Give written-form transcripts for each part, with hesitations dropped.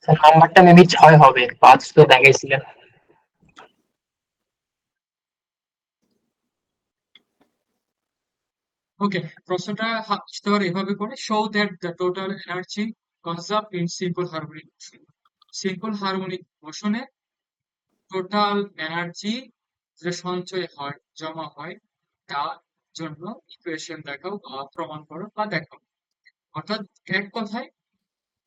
নাম্বারটা মেবি 6 হবে, 5 তো দেখাইছিলেন। ওকে, প্রশ্নটা আসতে পারে এভাবে করে, show that the total energy conserved in simple harmonic motion. Simple harmonic মোশনে টোটাল এনার্জি যে সঞ্চয় হয়, জমা হয়, তার জন্য ইকুয়েশন দেখাও বা প্রমাণ করো বা দেখাও। অর্থাৎ এক কথায়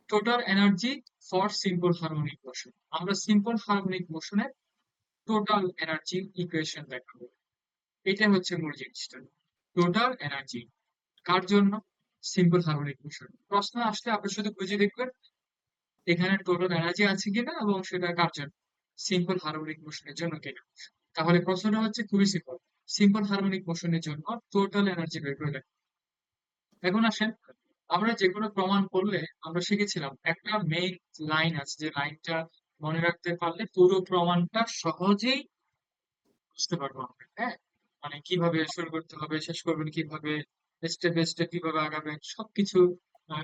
total energy for simple harmonic motion, আমরা সিম্পল হারমোনিক মোশনের টোটাল এনার্জি ইকুয়েশন দেখাবো। এটা হচ্ছে মূল জিনিসটা, টোটাল এনার্জি কার জন্য? Simple harmonic motion. প্রশ্ন আসলে আপনি শুধু বুঝে দেখবেন এখানে টোটাল এনার্জি আছে কিনা এবং সেটা কার জন্য, সিম্পল হারমোনিক মোশনের জন্য কিনা। তাহলে প্রশ্নটা হচ্ছে খুবই সিম্পল, সিম্পল হারমোনিক মোশনের জন্য টোটাল এনার্জি বের করে দেয়। এখন আসেন, আমরা যে কোনো প্রমাণ করলে আমরা শিখেছিলাম একটা মেইন লাইন আছে, যে লাইনটা মনে রাখতে পারলে পুরো প্রমাণটা সহজেই বুঝতে পারবো আমরা। হ্যাঁ, মানে কিভাবে শুরু করতে হবে, শেষ করবেন কিভাবে, স্টেপ বাই স্টেপ কিভাবে আগাবেন, সবকিছু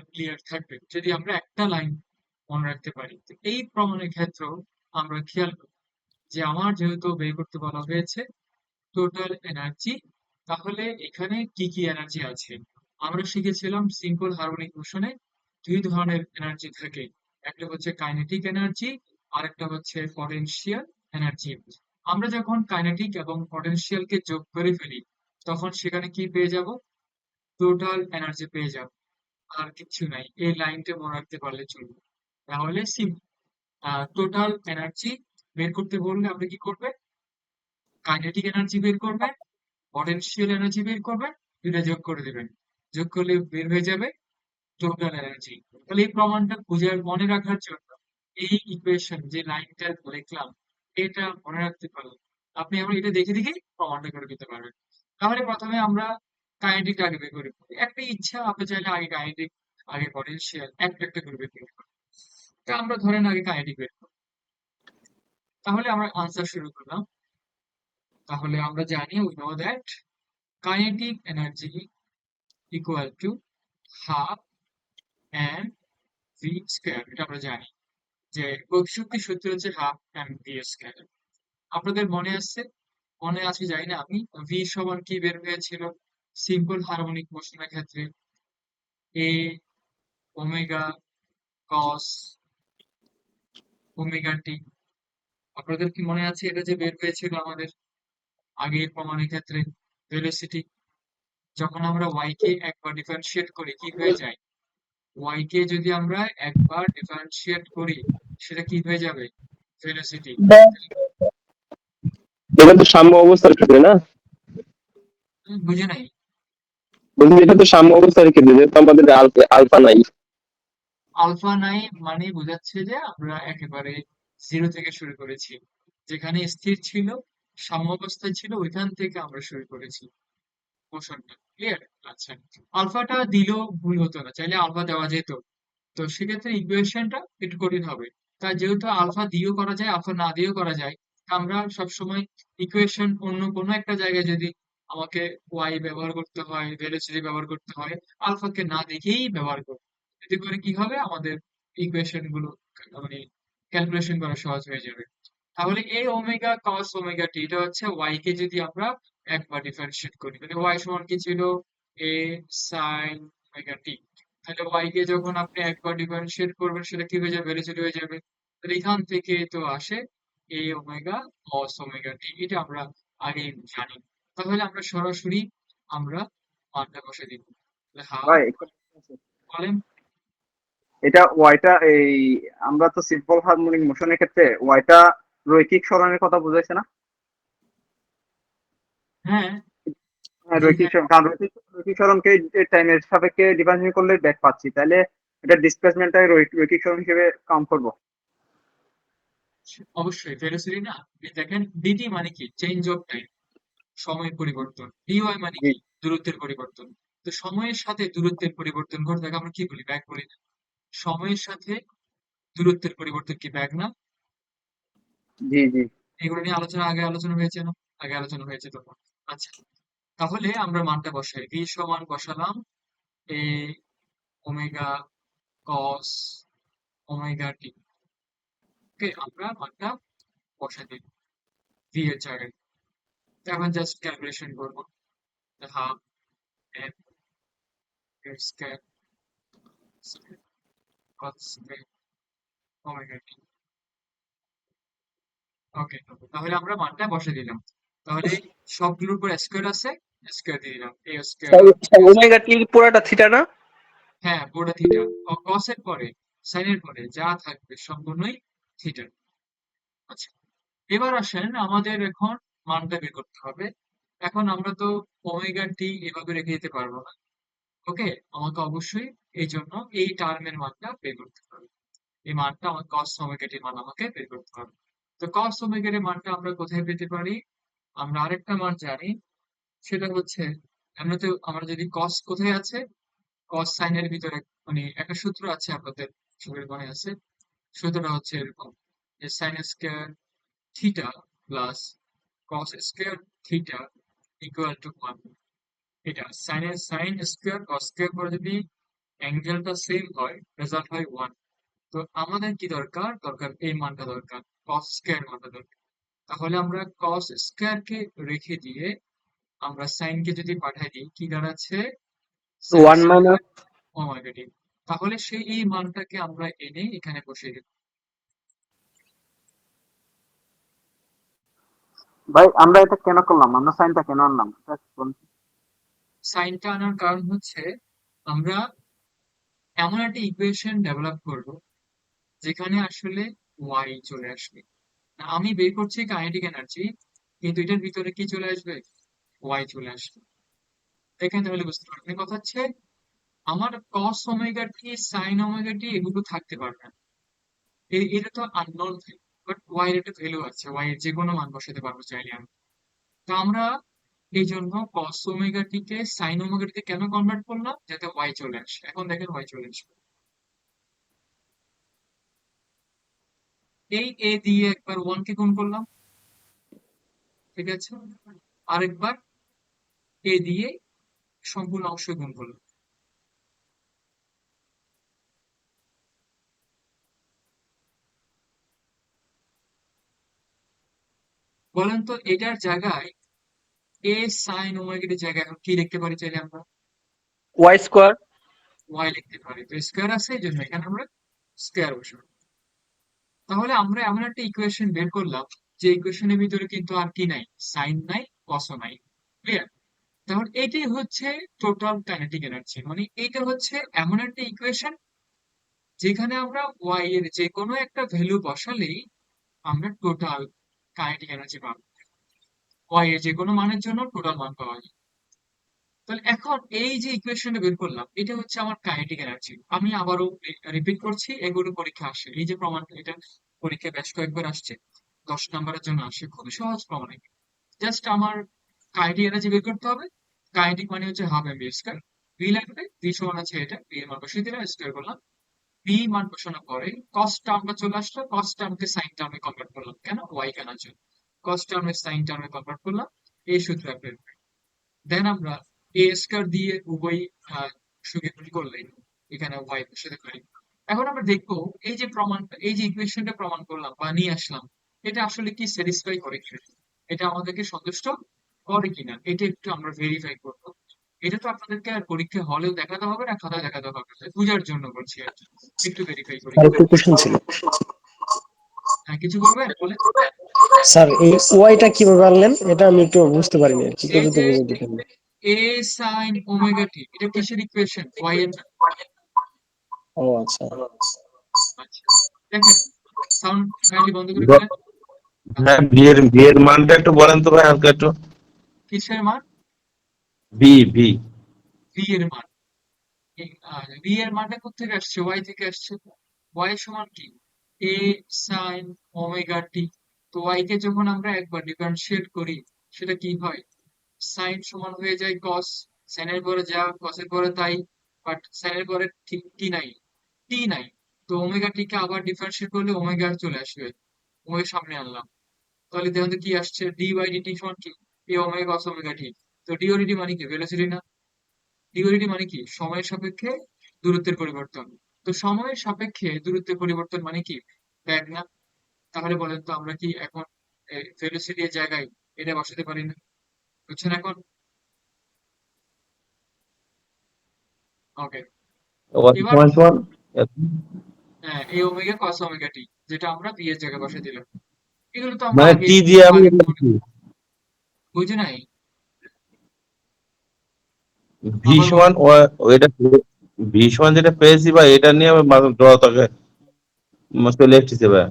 ক্লিয়ার থাকবে যদি আমরা একটা লাইন মনে রাখতে পারি। তো এই প্রমাণের ক্ষেত্রেও আমরা খেয়াল করি যে আমার যেহেতু বের করতে বলা হয়েছে টোটাল এনার্জি, তাহলে এখানে কি কি এনার্জি আছে? আমরা শিখেছিলাম সিম্পল হারমোনিক মোশনে দুই ধরনের এনার্জি থাকে, একটা হচ্ছে কাইনেটিক এনার্জি, আর একটা হচ্ছে পটেনশিয়াল এনার্জি। আমরা যখন কাইনেটিক এবং পটেনশিয়ালকে যোগ করে ফেলি তখন সেখানে কি পেয়ে যাব? টোটাল এনার্জি পেয়ে যাব। আর কিছু নাই, এই লাইনটা মনে রাখতে পারলে চলবে। তাহলে টোটাল এনার্জি বের করতে বললে আপনি কি করবেন? কাইনেটিক এনার্জি বের করবেন, পটেনশিয়াল এনার্জি বের করবেন, দুইটা যোগ করে দেবেন, যোগ করলে বের হয়ে যাবে টোটাল এনার্জি। তাহলে এই প্রমাণটা খুঁজে মনে রাখার জন্য এই ইকুয়েশন যে লাইনটা লিখলাম এটা মনে রাখতে পারলেন, আপনি আমরা এটা দেখে দেখে প্রমাণটা করে দিতে পারবেন। তাহলে প্রথমে আমরা কাইনেটিক আগে বের করি, একটা ইচ্ছা আপনি চাইলে আগে কাইনেটিক আগে পটেনশিয়াল একটা একটা করে বের করে ফেলুন। তা আমরা ধরেন আগে কাইনেটিক বের করি, তাহলে আমরা আনসার শুরু করলাম। তাহলে আমরা জানি we know that kinetic energy equal to half M V square, এটা আমরা জানি যে গতিশক্তির সূত্র হচ্ছে হাফ এম ভি স্কোয়ার। আপনাদের মনে আছে? মনে আছে জানি না আমি, ভি সমান কি বের হয়েছিল সিম্পল হারমোনিক মোশনের ক্ষেত্রে? এ ওমেগা কস ওমেগা টি। আপনাদের কি মনে আছে এটা যে বের হয়েছিল আমাদের আগের প্রমাণের ক্ষেত্রে? ভেলোসিটি, যখন আমরা ওয়াই কে একবার ডিফারেন্সিয়েট করি কি হয়ে যায়? ওয়াই কে যদি আমরা একবার ডিফারেন্সিয়েট করি সেটা কি হয়ে যাবে? ভেলোসিটি। এটা তো সাম্য অবস্থার ক্ষেত্রে না? বুঝে নাই। বলছি এটা তো সাম্য অবস্থার ক্ষেত্রে, যেহেতু আমাদের আলফা নাই। আলফা নাই মানে বোঝাচ্ছে যে আমরা একেবারে জিরো থেকে শুরু করেছি, যেখানে স্থির ছিল সাম্যাবস্থায় ছিল ওইখান থেকে আমরা শুরু করেছি মোশনটা। ক্লিয়ার? আচ্ছা, আলফাটা দিলেও ভুল হতো না, চাইলে আলফা দেওয়া যেত। তো সেক্ষেত্রে ইকুয়েশনটা একটু কঠিন হবে। তা যেহেতু আলফা দিয়েও করা যায় আলফা না দিয়েও করা যায়, আমরা সবসময় ইকুয়েশন অন্য কোনো একটা জায়গায় যদি আমাকে ওয়াই ব্যবহার করতে হয়, ভেলোসিটি ব্যবহার করতে হয়, আলফাকে না দেখেই ব্যবহার করব। এতে করে কি হবে, আমাদের ইকুয়েশন গুলো মানে ক্যালকুলেশন করা সহজ হয়ে যাবে। তাহলে এ ওমেগা কস ওমেগা টি, এটা হচ্ছে ওয়াই কে যদি আমরা একবার ডিফারেন্সিয়েট করি তাহলে ওয়াই সমান কি ছিল? এ সাইন ওমেগা টি। তাহলে ওয়াই কে যখন আপনি একবার ডিফারেন্সিয়েট করবেন সেটা কি হয়ে যাবে? ভ্যালিড হয়ে যাবে। তাহলে এখান থেকে তো আসে এ ওমেগা কস ওমেগা টি, এটা আমরা আগে জানি। তাহলে আমরা সরাসরি আমরা মানটা বসে দিব, হাফ। ভাই বলেন। এটা ওয়াইটা এই আমরা তো সিম্পল হারমোনিক মোশনের ক্ষেত্রে ওয়াইটা রৈখিক সরণের কথা বুঝাইছে না? হ্যাঁ। হ্যাঁ, জি রৈখিক হ্যাঁ। সরণ, কারণ রৈখিক সরণকে টাইমের সাপেক্ষে ডিফারেন্সিয়েট করলে ব্যাক পাচ্ছি, তাহলে এটা ডিসপ্লেসমেন্টটাই রৈখিক সরণ হিসেবে কাউন্ট করবো। অবশ্যই ভেলোসিটি না, এই দেখেন ডিটি মানে কি? চেঞ্জ অফ টাইম, সময় পরিবর্তন। ডিওয়াই মানে জি কি? দূরত্বের পরিবর্তন। তো সময়ের সাথে দূরত্বের পরিবর্তন ঘটে থাকে আমরা কি বলি? ব্যাক বলি না? সময়ের সাথে দূরত্বের পরিবর্তন কি ব্যাক না? জি জি। এগুলো নিয়ে আলোচনা হয়েছে না? আগে আলোচনা হয়েছে তখন। আচ্ছা, তাহলে আমরা মানটা বসাই, ভি সমান বসালাম এ ওমেগা কস ওমেগা টি। ওকে, আমরা মানটা বসা দিই ভি এর জায়গায়। তো এখন জাস্ট ক্যালকুলেশন করবো, half N square cos square omega T. Okay, তাহলে আমরা মানটা বসে দিলাম। তাহলে সবগুলোর উপর স্কয়ার আছে, স্কয়ার দিয়ে দিলাম, এ স্কয়ার ওমেগা টি পুরাটা থিটা না? হ্যাঁ পুরোটা থিটা। কসের পরে সাইনের পরে যা থাকবে সম্পূর্ণই থিটা। আচ্ছা, এবার আসেন আমাদের এখন মানটা বের করতে হবে। এখন আমরা তো ওমেগা টি এভাবে রেখে দিতে পারবো না। ওকে, আমাকে অবশ্যই এই জন্য এই টার্মের মানটা বের করতে হবে। এই মানটা আমার কস ওমেগা টির মান আমাকে বের করতে হবে। তো কস ওমেগা টির মানটা আমরা কোথায় পেতে পারি? আমরা আরেকটা মান জানি, সেটা হচ্ছে আমরা যদি কস কোথায় আছে, কস সাইনের ভিতরে মানে একটা সূত্র আছে, আপনাদের সবার মনে আছে। সূত্রটা হচ্ছে এরকম যে sine square theta plus cos square theta equal to 1। এটা সাইন স্কয়ার কস স্কয়ার করে যদি অ্যাঙ্গেলটা সেম হয়, রেজাল্ট হয় 1। তো আমাদের কি দরকার? দরকার এই মানটা দরকার, কস স্কয়ার মানটা দরকার। তাহলে আমরা কস স্কয়ার কে রেখে দিয়ে আমরা সাইন কে যদি পাঠাই দিই, কি দাঁড়াচ্ছে? Sign 1 square minus omega t. তাহলে সেই এই মানটাকে আমরা এনে এখানে বসিয়ে দিই। ভাই আমরা এটা কেন করলাম, আমরা সাইনটা কেন আনলাম এটা বলুন। সাইনটা আনার কারণ হচ্ছে আমরা এমন একটা ইকুয়েশন ডেভেলপ করব যেখানে আসলে ওয়াই চলে আসবে। আমি বের করছি কাইনেটিক এনার্জি, কিন্তু এটার ভিতরে কি চলে আসবে? ওয়াই চলে আসবে। দেখেন তাহলে বুঝতে পারবেন। কথা হচ্ছে আমার কস omega t sine omega t এগুলো থাকতে পারবে না, এটা তো আননোন ভ্যালু। বাট ওয়াই এর একটা ভ্যালু আছে, ওয়াই এর যে কোনো মান বসাতে পারবো চাইলে আমি। তো আমরা এই জন্য কস ওমেগা টি কে সাইন ওমেগা টি তে কেন কনভার্ট করলাম? যাতে ওয়াই চলে আসে। এখন দেখেন ওয়াই চলে আসবে। এই এ দিয়ে একবার ওয়ান কে গুণ করলাম, ঠিক আছে, আরেকবার এ দিয়ে সম্পূর্ণ অংশ গুণ করলাম। বলেন তো এটার জায়গায় এ সাইন ওমেগা টির জায়গায় এখন কি লিখতে পারি চাইলে আমরা? Y square. ওয়াই লিখতে পারি। তো স্কোয়ার আছে এই জন্য এখানে আমরা স্কোয়ার বসাবো। তাহলে আমরা এমন একটা ইকুয়েশন বের করলাম যে ইকুয়েশনের ভিতরে কিন্তু আর কি নাই, সাইন নাই, কসও নাই। ক্লিয়ার? তাহলে এটাই হচ্ছে টোটাল কাইনেটিক এনার্জি। মানে এটা হচ্ছে এমন একটা ইকুয়েশন যেখানে আমরা ওয়াই এর যে কোনো একটা ভ্যালু বসালেই আমরা টোটাল কাইনেটিক এনার্জি পাবো। ওয়াই এর যে কোনো মানের জন্য টোটাল মান পাওয়া যায়। তাহলে এখন এই যে ইকুয়েশনটা বের করলাম, এটা হচ্ছে আমার কাইনেটিক এনার্জি। আমি আবারও রিপিট করছি, এগুলো পরীক্ষা আসে, এই যে প্রমাণটা এটা পরীক্ষায় বেশ কয়েকবার আসছে, 10 নম্বরের জন্য আসে, খুবই সহজ প্রমাণ। জাস্ট আমার কাইনেটিক এনার্জি বের করতে হবে। কাইনেটিক মানে হচ্ছে half M B square. V লাগবে, ভি সমান আছে এটা, ভি এর মান বসিয়ে দিলাম, স্কয়ার করলাম। ভি মান বসানোর পরে কস টার্মটা চলে আসলো, কস টার্মকে সাইন টার্মে কনভার্ট করলাম। কেন? ওয়াই কেনার জন্য। কস টার্মে সাইন টার্মে কনভার্ট করলাম, এই সূত্র অ্যাপ্লাই। দেন আমরা এ স্কয়ার দিয়ে উভয় সুখে গুণ করলে এখানে ওয়াই বসাতে পারি। এখন আমরা দেখবো এই যে প্রমাণটা, এই যে ইকুয়েশনটা প্রমাণ করলাম বা নিয়ে আসলাম, এটা আসলে কি স্যাটিসফাই করে কিনা, এটা আমাদেরকে সন্তুষ্ট করে কিনা, এটা একটু আমরা ভেরিফাই করবো। এটা তো আপনাদেরকে আর পরীক্ষা হলেও দেখাতে হবে না, খাতায় দেখাতে হবে না, বুঝার জন্য বলছি আর কি। একটু ভেরিফাই করি। আরেকটা কোশ্চেন ছিল হ্যাঁ, কিছু বলবেন বলে? স্যার, এই ওয়াইটা কিভাবে আনলেন? এটা আমি একটু বুঝতে পারিনি আর কি এই করে, তো যে বুঝে দিতেন। এ সাইন ওমেগা টি, এটা কিসের ইকুয়েশন? ওয়াই এর না? ও আচ্ছা। আচ্ছা, দেখেন, সাউন্ড কাইন্ডলি বন্ধ করে ফেলেন। আচ্ছা, হ্যাঁ, বিয়ের মানটা একটু বলেন তো ভাই, হালকা একটু। কিসের মান? ভি। ভি এর মান। ভি এর মানটা কোথেকে আসছে? ওয়াই থেকে আসছে। ওয়াই সমান কি? এ সাইন ওমেগা টি। তো ওয়াই কে যখন আমরা একবার ডিফারেন্সিয়েট করি, সেটা কি হয়? সাইন সমান হয়ে যায় কস। সাইনের পরে যা, কসের পরে তাই। বাট সাইনের পরে ঠিক টি নাই, টি নাই। তো ওমেগা টি কে আবার ডিফারেন্সিয়েট করলে ওমেগা চলে আসবে, ওমেগা সামনে আনলাম। তাহলে দেখুন তো কি আসছে, ডি বাই ডিটি সমান কি? এ ওমেগা কস ওমেগা টি। তো ডি ও ডিটি মানে কি? ভেলোসিটি না? ডি ও ডিটি মানে কি? সময়ের সাপেক্ষে দূরত্বের পরিবর্তন। তো সময়ের সাপেক্ষে দূরত্বের পরিবর্তন মানে কি? ব্যাগ না? তাহলে বলেন তো আমরা কি এখন ভেলোসিটি এর জায়গায় এটা বসাতে পারি না? বুঝছেন এখন? ওকে, ওয়াই এবার সমান সমান হ্যাঁ এ ওমেগা কস ওমেগা টি, যেটা আমরা বি এর জায়গায় বসে দিলাম। এগুলো তো আমরা মানে আগে টি দিয়ে আমি আগে বুঝি নাই। ভি আবার সমান বলেন। ওইটা ভি সমান যেটা পেয়েছি বা এটা নিয়ে আমি জড়তাকে চলে এসেছে ভাই।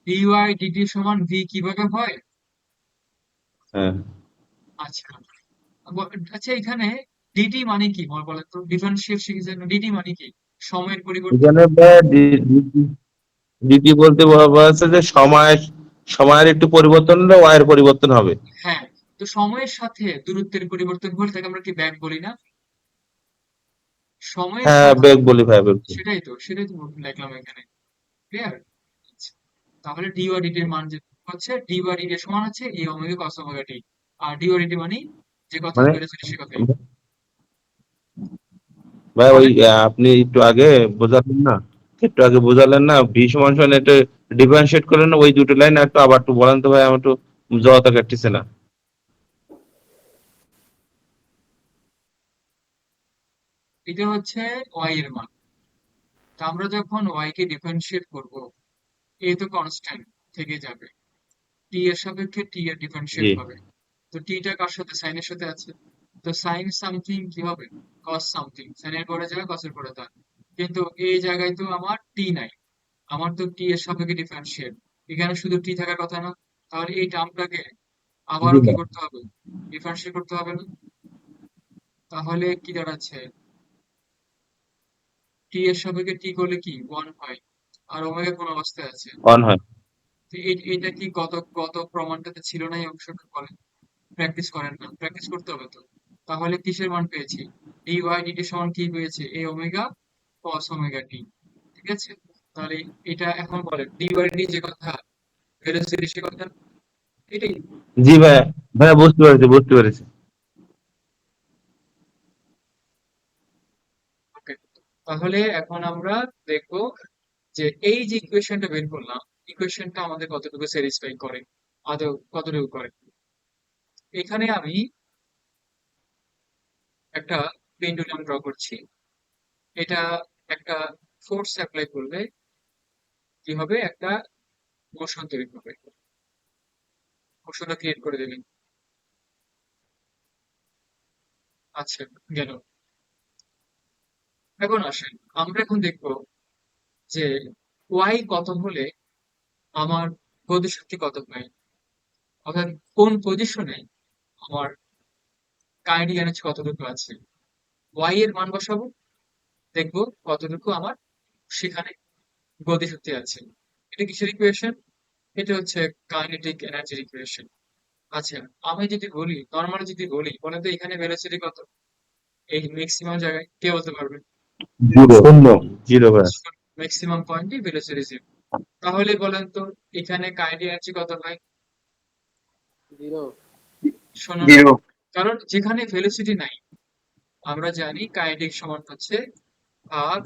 ডি ওয়াই ডিটি সমান ভি কিভাবে হয়? হ্যাঁ, আচ্ছা, আচ্ছা এখানে ডিটি মানে কি বলেন তো, ডিফারেন্সিয়াল শিখেছেন, ডিটি মানে কি? সময়ের পরিবর্তন। এখানে ডিটি বলতে বোঝাচ্ছে যে সময়ের একটু পরিবর্তন হলে ওয়াই এর পরিবর্তন হবে। হ্যাঁ, তো সময়ের সাথে দূরত্বের পরিবর্তন হলে তাকে আমরা কি ব্যাক বলি না? সময়ের হ্যাঁ, সাথে, বেগ বলি ভাই, বেগ বলি। সেটাই তো লিখলাম এখানে। ক্লিয়ার? তাহলে ডি ওয়াই ডিটি এর মান যে হচ্ছে ডি ওয়াই ডিটি সমান হচ্ছে এ ওমেগা কস ওমেগা টি। আর ডি ওয়াই ডিটি মানে যে কথা মানে বেড়েছিল সে কথাই। ভাই ওই বলেন। আপনি একটু আগে বোঝালেন না ভি সমান সমান এটা ডিফারেন্সিয়েট করলেন না ওই দুটো লাইন একটু আবার একটু বলেন তো ভাই, আমার একটু জড়তা কাটতেছে না। এটা হচ্ছে ওয়াই এর মান। তা আমরা যখন ওয়াই কে ডিফারেন্সিয়েট করব, এ তো কনস্ট্যান্ট থেকে যাবে, টি এর সাপেক্ষে টি এর ডিফারেন্সিয়েট জি হবে। তো টিটা কার সাথে, সাইনের সাথে আছে। তো সাইন সামথিং কি হবে? কস সামথিং। সাইনের পরে যাবে কসের পরে তা। কিন্তু এই জায়গায় তো আমার টি নাই, আমার তো টি এর সাপেক্ষে ডিফারেন্সিয়েট, এখানে শুধু টি থাকার কথা না। তাহলে এই টার্মটাকে জি আবারও কি ভাই। করতে হবে? ডিফারেন্সিয়েট করতে হবে না? তাহলে কি দাঁড়াচ্ছে? টি এর সাপেক্ষে টি করলে কি ওয়ান হয়, আর ওমেগা কোন অবস্থায় আছে? অন হয়। তো এটা কি গত গত প্রমাণটাতে ছিল না এই অংশটা? বলেন, প্র্যাকটিস করেন না, প্র্যাকটিস করতে হবে তো। তাহলে কিসের মান পেয়েছি? ডি ওয়াই ডিটি সমান কি পেয়েছি? এ ওমেগা কস ওমেগা টি। ঠিক আছে, তাহলে এটা এখন বলেন ডি ওয়াই ডি যে কথা, ভেলোসিটি সে কথা, এটাই। জি ভাই, ভাই বুঝতে পেরেছি, বুঝতে পেরেছি। ওকে, তাহলে এখন আমরা দেখবো যে এই যে ইকুয়েশনটা বের করলাম, ইকুয়েশনটা আমাদের কতটুকু স্যাটিসফাই করে, আদৌ কতটুকু করে। এখানে আমি একটা পেন্ডুলাম ড্র করছি। এটা একটা ফোর্স অ্যাপ্লাই করবে, কি হবে? একটা মোশন তৈরি করবে। মোশনটা ক্রিয়েট করে দিলেন। আচ্ছা, গেল। এখন আসেন, আমরা এখন দেখবো যে ওয়াই কত হলে আমার গতিশক্তি কত হয়, অর্থাৎ কোন পজিশনে আমার কাইনেটিক এনার্জি কতটুকু আছে। ওয়াই এর মান বসাবো, দেখবো কতটুকু আমার সেখানে গতিশক্তি আছে। এটা কিসের ইকুয়েশন? এটা হচ্ছে কাইনেটিক এনার্জির ইকুয়েশন। আচ্ছা, আমি যদি বলি, নর্মালি যদি বলি, বলেন তো এখানে ভেলোসিটি কত? এই ম্যাক্সিমাম জায়গায় কে বলতে পারবে? শূন্য। জিরো ভাই। ম্যাক্সিমাম পয়েন্টে ভেলোসিটি জিরো। তাহলে বলেন তো এখানে কাইনেটিক এনার্জি কত হয়? শূন্য না? জিরো। কারণ যেখানে ভেলোসিটি নাই, আমরা জানি কাইনেটিক সমান হচ্ছে আর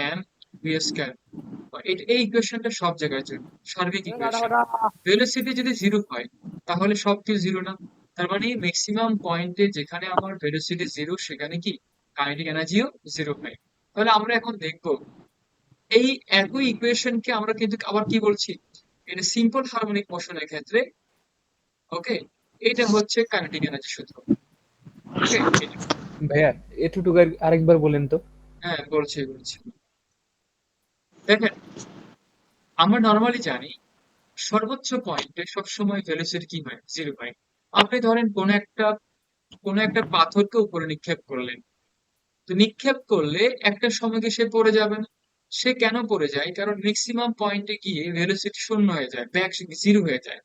এম ভি স্কয়ার। এই ইকুয়েশনটা সব জায়গায় জন্য সার্বিক ইকুয়েশন। ভেলোসিটি যদি জিরো হয় তাহলে সব কিছু জিরো না? তার মানে ম্যাক্সিমাম পয়েন্টে যেখানে আমার ভেলোসিটি জিরো সেখানে কি কাইনেটিক এনার্জিও জিরো হয়। তাহলে আমরা এখন দেখবো এই একই ইকুয়েশনকে আমরা কিন্তু আবার কি বলছি, এটা সিম্পল হারমোনিক মোশনের ক্ষেত্রে। ওকে, এটা হচ্ছে কাইনেটিক এনার্জি সূত্র। ওকে, ভাইয়া এটুকু আরেকবার বলেন তো। হ্যাঁ বলছি। দেখেন, আমরা নর্মালি জানি সর্বোচ্চ পয়েন্টে সবসময় ভেলোসিটি কি হয়? জিরো হয়। আপনি ধরেন কোন একটা পাথরকে উপরে নিক্ষেপ করলেন, তো নিক্ষেপ করলে একটা সময় গিয়ে সে পড়ে যাবে না? সে কেন পড়ে যায়? কারণ ম্যাক্সিমাম পয়েন্টে গিয়ে ভেলোসিটি শূন্য হয়ে যায়, ব্যাক জিরো হয়ে যায়।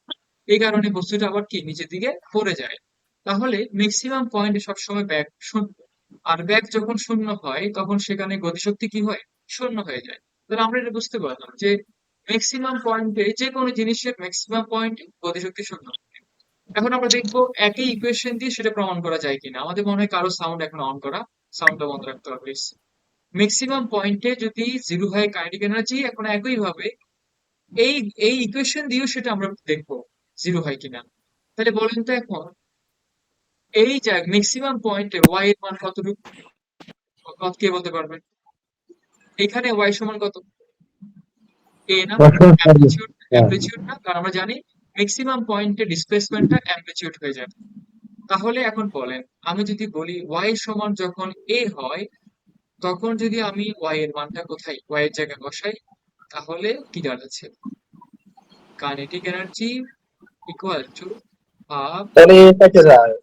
এই কারণে বস্তুটা আবার কি নিচের দিকে পড়ে যায়। তাহলে ম্যাক্সিমাম পয়েন্টে সবসময় ব্যাক শূন্য, আর ব্যাক যখন শূন্য হয় তখন সেখানে গতিশক্তি কি হয়? শূন্য হয়ে যায়। তাহলে আমরা এটা বুঝতে পারলাম যে ম্যাক্সিমাম পয়েন্টে যে কোনো জিনিসের ম্যাক্সিমাম পয়েন্টে গতিশক্তি শূন্য। এখন আমরা দেখবো একই ইকুয়েশন দিয়ে সেটা প্রমাণ করা যায় কিনা। আমাদের মনে হয় কারো সাউন্ড এখন অন করা, সাউন্ডটা বন্ধ রাখতে হবে প্লিজ। ম্যাক্সিমাম পয়েন্টে যদি জিরো হয় কাইনেটিক এনার্জি, এখন একই ভাবে এই এই ইকুয়েশন দিয়েও সেটা আমরা দেখবো জিরো হয় কিনা। তাহলে বলেন তো এখন এই জায়গা ম্যাক্সিমাম পয়েন্টে ওয়াই এর মান কতটুকু, কত কে বলতে পারবেন? এখানে ওয়াই সমান কত? এ না, অ্যামপ্লিচিউড, অ্যামপ্লিচিউড না, কারণ আমরা জানি ম্যাক্সিমাম পয়েন্টে ডিসপ্লেসমেন্টটা অ্যামপ্লিচিউড হয়ে যাবে। তাহলে এখন বলেন, আমি যদি বলি ওয়াই সমান যখন এ হয়, তখন যদি আমি ওয়াই এর মানটা কোথায় ওয়াই এর জায়গায় বসাই, তাহলে কি দাঁড়াচ্ছে? Kinetic energy equal to half তাহলে এটাকে যায়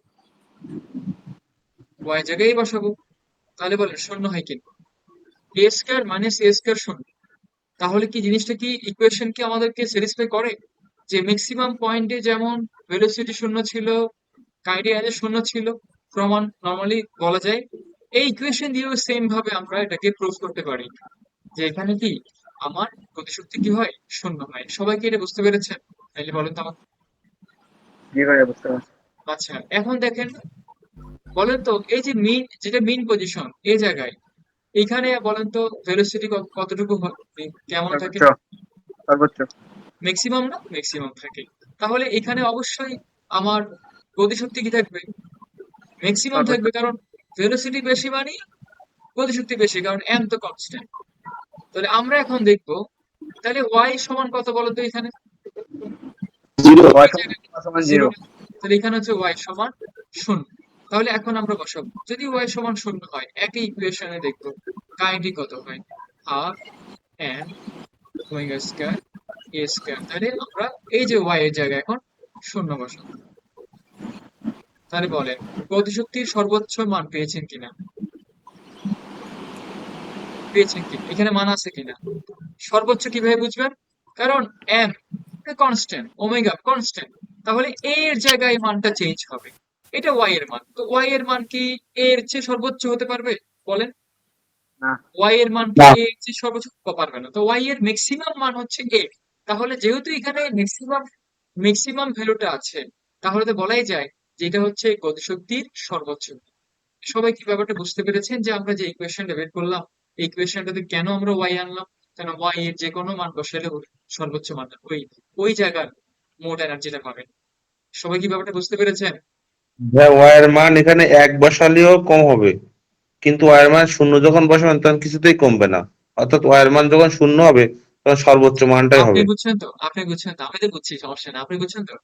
ওয়াই জায়গায় বসাবো। তাহলে বলেন শূন্য হয় কি? এ স্কয়ার মাইনাস এ স্কয়ার শূন্য। তাহলে কি জিনিসটা কি ইকুয়েশন কি আমাদেরকে স্যাটিসফাই করে যে ম্যাক্সিমাম পয়েন্টে যেমন ভেলোসিটি শূন্য ছিল, কাইনেটিক এনার্জি শূন্য ছিল, প্রমাণ নরমালি বলা যায়। এই ইকুয়েশন দিয়েও সেম ভাবে আমরা এটাকে প্রুফ করতে পারি যে এখানে কি আমার গতিশক্তি কি হয়, শূন্য হয়। সবাই কি এটা বুঝতে পেরেছেন? তাহলে বলেন তো আমাকে। জি ভাইয়া বুঝতে পারছি। আচ্ছা এখন দেখেন, বলেন তো এই যে মিন, যেটা মিন পজিশন এই জায়গায়, এখানে বলেন তো ভেলোসিটি কতটুকু কেমন থাকে? সর্বোচ্চ, সর্বোচ্চ। ম্যাক্সিমাম না, ম্যাক্সিমাম থাকে। তাহলে এখানে অবশ্যই আমার গতিশক্তি কি থাকবে? ম্যাক্সিমাম সর্বোচ্চ। থাকবে, কারণ ভেলোসিটি বেশি মানে গতিশক্তি বেশি, কারণ এম তো কনস্ট্যান্ট। তাহলে আমরা এখন দেখবো, তাহলে ওয়াই সমান কত বলতো এখানে? জিরো। ওয়াই এই জায়গায় সমান জিরো। জিরো। তাহলে এখানে হচ্ছে ওয়াই সমান শূন্য। তাহলে এখন আমরা বসাবো, যদি ওয়াই সমান শূন্য হয় একই ইকুয়েশনে দেখবো কাইনেটিক কত হয়, half M omega square A square. তাহলে আমরা এই যে ওয়াই এর জায়গায় এখন শূন্য বসাবো। তাহলে বলেন গতিশক্তির সর্বোচ্চ মান পেয়েছেন কিনা? পেয়েছেন কি? এখানে মান আছে কিনা? সর্বোচ্চ কিভাবে বুঝবেন? কারণ এম কনস্ট্যান্ট, ওমেগা কনস্ট্যান্ট, তাহলে এ এর জায়গায় মানটা চেঞ্জ হবে। এটা ওয়াই এর মান, তো ওয়াই এর মান কি এ এর চেয়ে সর্বোচ্চ হতে পারবে? বলেন, না। ওয়াই এর মান কি না। এ এর চেয়ে সর্বোচ্চ পারবে না। তো ওয়াই এর ম্যাক্সিমাম মান হচ্ছে এ। তাহলে যেহেতু এখানে ম্যাক্সিমাম ম্যাক্সিমাম ভ্যালুটা আছে, তাহলে তো বলাই যায় যে এটা হচ্ছে গতিশক্তির সর্বোচ্চ। সবাই কি ব্যাপারটা বুঝতে পেরেছেন যে আমরা যে ইকুয়েশনটা বের করলাম, এই ইকুয়েশনটাতে কেন আমরা ওয়াই আনলাম? কেন ওয়াই এর যে কোনো মান বসালে সর্বোচ্চ মান ওই ওই জায়গার মোট এনার্জিটা পাবেন। সবাই কি ব্যাপারটা বুঝতে পেরেছেন? হ্যাঁ, ওয়াই এর মান এখানে 1 বসালেও কম হবে, কিন্তু ওয়াই এর মান 0 যখন বসাবেন তখন কিছুতেই কমবে না। অর্থাৎ ওয়াই এর মান যখন 0 হবে তখন সর্বোচ্চ মানটাই আপনি হবে। বুঝছেন তো? আপনি বুঝছেন তো? আমি তো বুঝছি, সমস্যা না। আপনি বুঝছেন তো?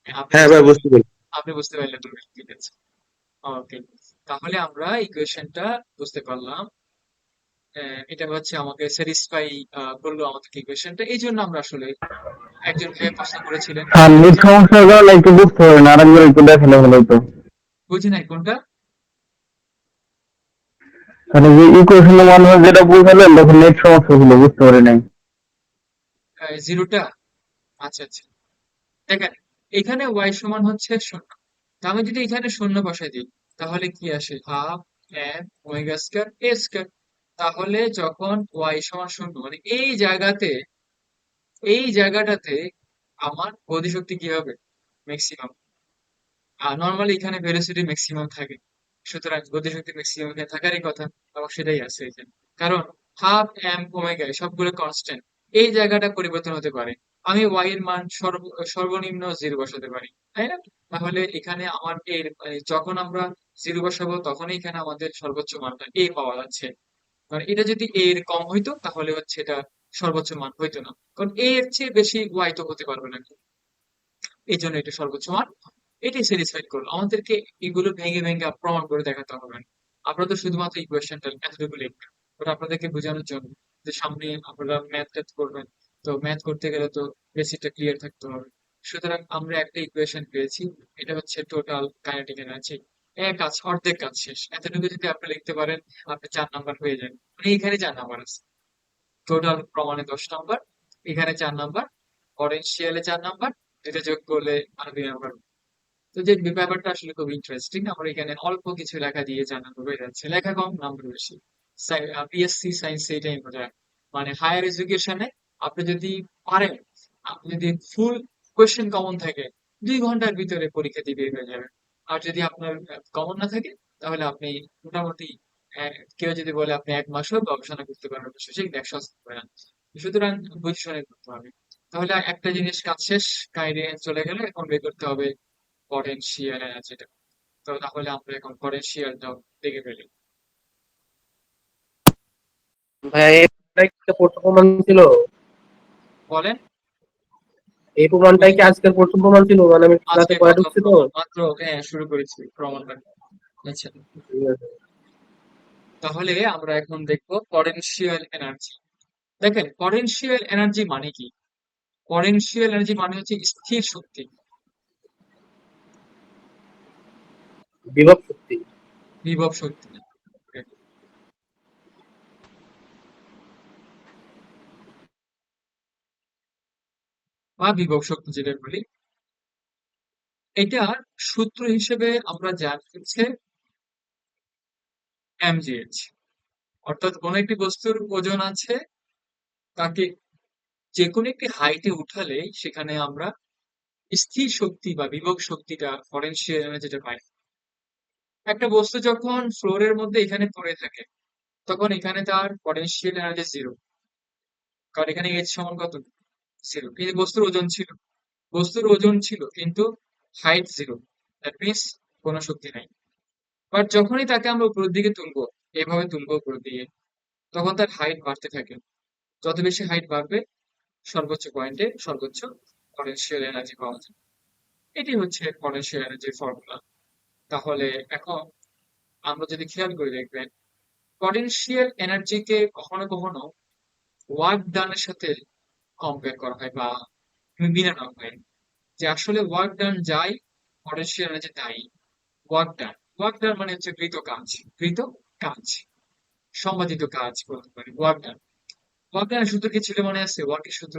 হ্যাঁ, আপনি হ্যাঁ বুঝতে ভাই, বুঝতে পারলেন। পেরেছি। আপনি বুঝতে পারলেন তো, ঠিক আছে। ওকে, তাহলে আমরা ইকুয়েশনটা বুঝতে পারলাম। এটা হচ্ছে আমাকে স্যাটিসফাই করলো আমাদের ইকুয়েশনটা। এই জন্য আমরা আসলে একজন ভাইয়া প্রশ্ন করেছিলেন সামনের যে সমস্যার কারণে একটু বুঝতে হবে না, আরেকবার একটু দেখালে ভালো হতো। বুঝি নাই কোনটা। মানে যে ইকুয়েশনের মাধ্যমে যেটা বুঝালেন তখন নেট সমস্যা ছিল, বুঝতে পারি নাই। জিরোটা। আচ্ছা আচ্ছা, দেখেন এখানে ওয়াই সমান হচ্ছে শূন্য। তা আমি যদি এখানে শূন্য বসাই দিই, তাহলে কি আসে? Half M omega square A square. তাহলে যখন ওয়াই সমান শূন্য মানে এই জায়গাটাতে আমার গতিশক্তি কি হবে? ম্যাক্সিমাম। আর নর্মালি এখানে ভেলোসিটি ম্যাক্সিমাম থাকে, সুতরাং গতিশক্তি ম্যাক্সিমাম এখানে থাকারই কথা, এবং সেটাই আছে এখানে। কারণ হাফ এম ওমেগা সবগুলো কনস্ট্যান্ট, এই জায়গাটা পরিবর্তন হতে পারে। আমি ওয়াই এর মান সর্বনিম্ন জিরো বসাতে পারি, তাই না? তাহলে এখানে আমার এর যখন আমরা জিরো বসাবো তখনই এখানে আমাদের সর্বোচ্চ মানটা এ পাওয়া যাচ্ছে। কারণ এটা যদি এ এর কম হইতো তাহলে হচ্ছে এটা সর্বোচ্চ মান হইতো না, কারণ এ এর চেয়ে বেশি ওয়াই তো হতে পারবে না। এই জন্য এটা সর্বোচ্চ মান। এটাই স্যাটিসফাইড করলো আমাদেরকে। এগুলো ভেঙে ভেঙে প্রমাণ করে দেখাতে হবে না। আপনারা তো শুধুমাত্র ইকুয়েশনটা এতটুকু লিখবেন, ওটা আপনাদেরকে বোঝানোর জন্য যে সামনে আপনারা ম্যাথ ট্যাথ করবেন, তো ম্যাথ করতে গেলে তো বেসিকটা ক্লিয়ার থাকতে হবে। সুতরাং আমরা একটা ইকুয়েশন পেয়েছি, এটা হচ্ছে টোটাল কাইনেটিক এনার্জি। এক কাজ, অর্ধেক কাজ শেষ। এতটুকু যদি আপনি লিখতে পারেন, আপনি 4 নাম্বার হয়ে যান। মানে এখানে 4 নাম্বার আছে, টোটাল প্রমাণে 10 নাম্বার, এখানে 4 নাম্বার, পটেনশিয়ালে 4 নাম্বার, এটা যোগ করলে আর 2 নাম্বার। তো যে ব্যাপারটা আসলে খুব ইন্টারেস্টিং, আমরা এখানে অল্প কিছু লেখা দিয়ে জানানো হয়ে যাচ্ছে, লেখা কম নাম্বার বেশি। বিএসসি সায়েন্স এটাই মজা। মানে হায়ার এডুকেশনে আপনি যদি পারেন, আপনি যদি ফুল কোয়েশ্চেন কমন থাকে, 2 ঘন্টার ভিতরে পরীক্ষা দিয়ে বের হয়ে যাবে। আর যদি আপনার কমন না থাকে, তাহলে আপনি মোটামুটি কেউ যদি বলে আপনি 1 মাসও গবেষণা করতে পারবেন, সেটা কিন্তু 100 হবে না। সুতরাং পজিশনে করতে হবে। তাহলে একটা জিনিস কাজ শেষ, কাইরে চলে গেলে এখন বের করতে হবে পটেনশিয়াল এনার্জিটা। তো তাহলে আমরা এখন পটেনশিয়ালটাও দেখে ফেলি। ভাই এটাই কি প্রথম প্রমাণ ছিল? বলেন। এই প্রমাণটাই কি আজকের প্রথম প্রমাণ ছিল? মানে আমি ক্লাসে আজকে পড়ে প্রথম ঢুকছি তো। প্রমাণ মাত্র, হ্যাঁ, শুরু করেছি প্রমাণটা। আচ্ছা, ঠিক আছে। তাহলে আমরা এখন দেখবো পটেনশিয়াল এনার্জি। দেখেন, পটেনশিয়াল এনার্জি মানে কি? পটেনশিয়াল এনার্জি মানে হচ্ছে স্থির শক্তি, বিভব শক্তি। বিভব শক্তি বা বিভব শক্তি যেটা বলি। এটার সূত্র হিসেবে আমরা জানি হচ্ছে mgh। অর্থাৎ কোন একটি বস্তুর ওজন আছে, তাকে যে কোনো একটি হাইটে উঠালে সেখানে আমরা স্থির শক্তি বা বিভব শক্তিটা, পটেনশিয়াল এনার্জিটা পাই। একটা বস্তু যখন ফ্লোরের মধ্যে এখানে পড়ে থাকে, তখন এখানে তার পটেনশিয়াল এনার্জি জিরো, কারণ এখানে এইচ সমান কত? জিরো। কিন্তু বস্তুর ওজন ছিল কিন্তু হাইট জিরো, দ্যাট মিনস কোনো শক্তি নাই। বাট যখনই তাকে আমরা উপরের দিকে তুলবো, এভাবে তুলবো উপরের দিকে, তখন তার হাইট বাড়তে থাকে। যত বেশি হাইট বাড়বে, সর্বোচ্চ পয়েন্টে সর্বোচ্চ পটেনশিয়াল এনার্জি পাওয়া যায়। এটি হচ্ছে পটেনশিয়াল এনার্জির ফর্মুলা। তাহলে এখন আমরা যদি খেয়াল করে দেখবেন, পটেনশিয়াল এনার্জিকে কখনো কখনো ওয়ার্ক ডানের সাথে কম্পেয়ার করা হয় বা মিলানো হয়, যে আসলে ওয়ার্ক ডান যাই, পটেনশিয়াল এনার্জি তাই। ওয়ার্ক ডান মানে হচ্ছে কৃত কাজ, সম্পাদিত কাজ বলতে পারি ওয়ার্ক ডান। ওয়ার্ক ডানের সূত্র কি ছিল মনে আছে? ওয়ার্কের সূত্র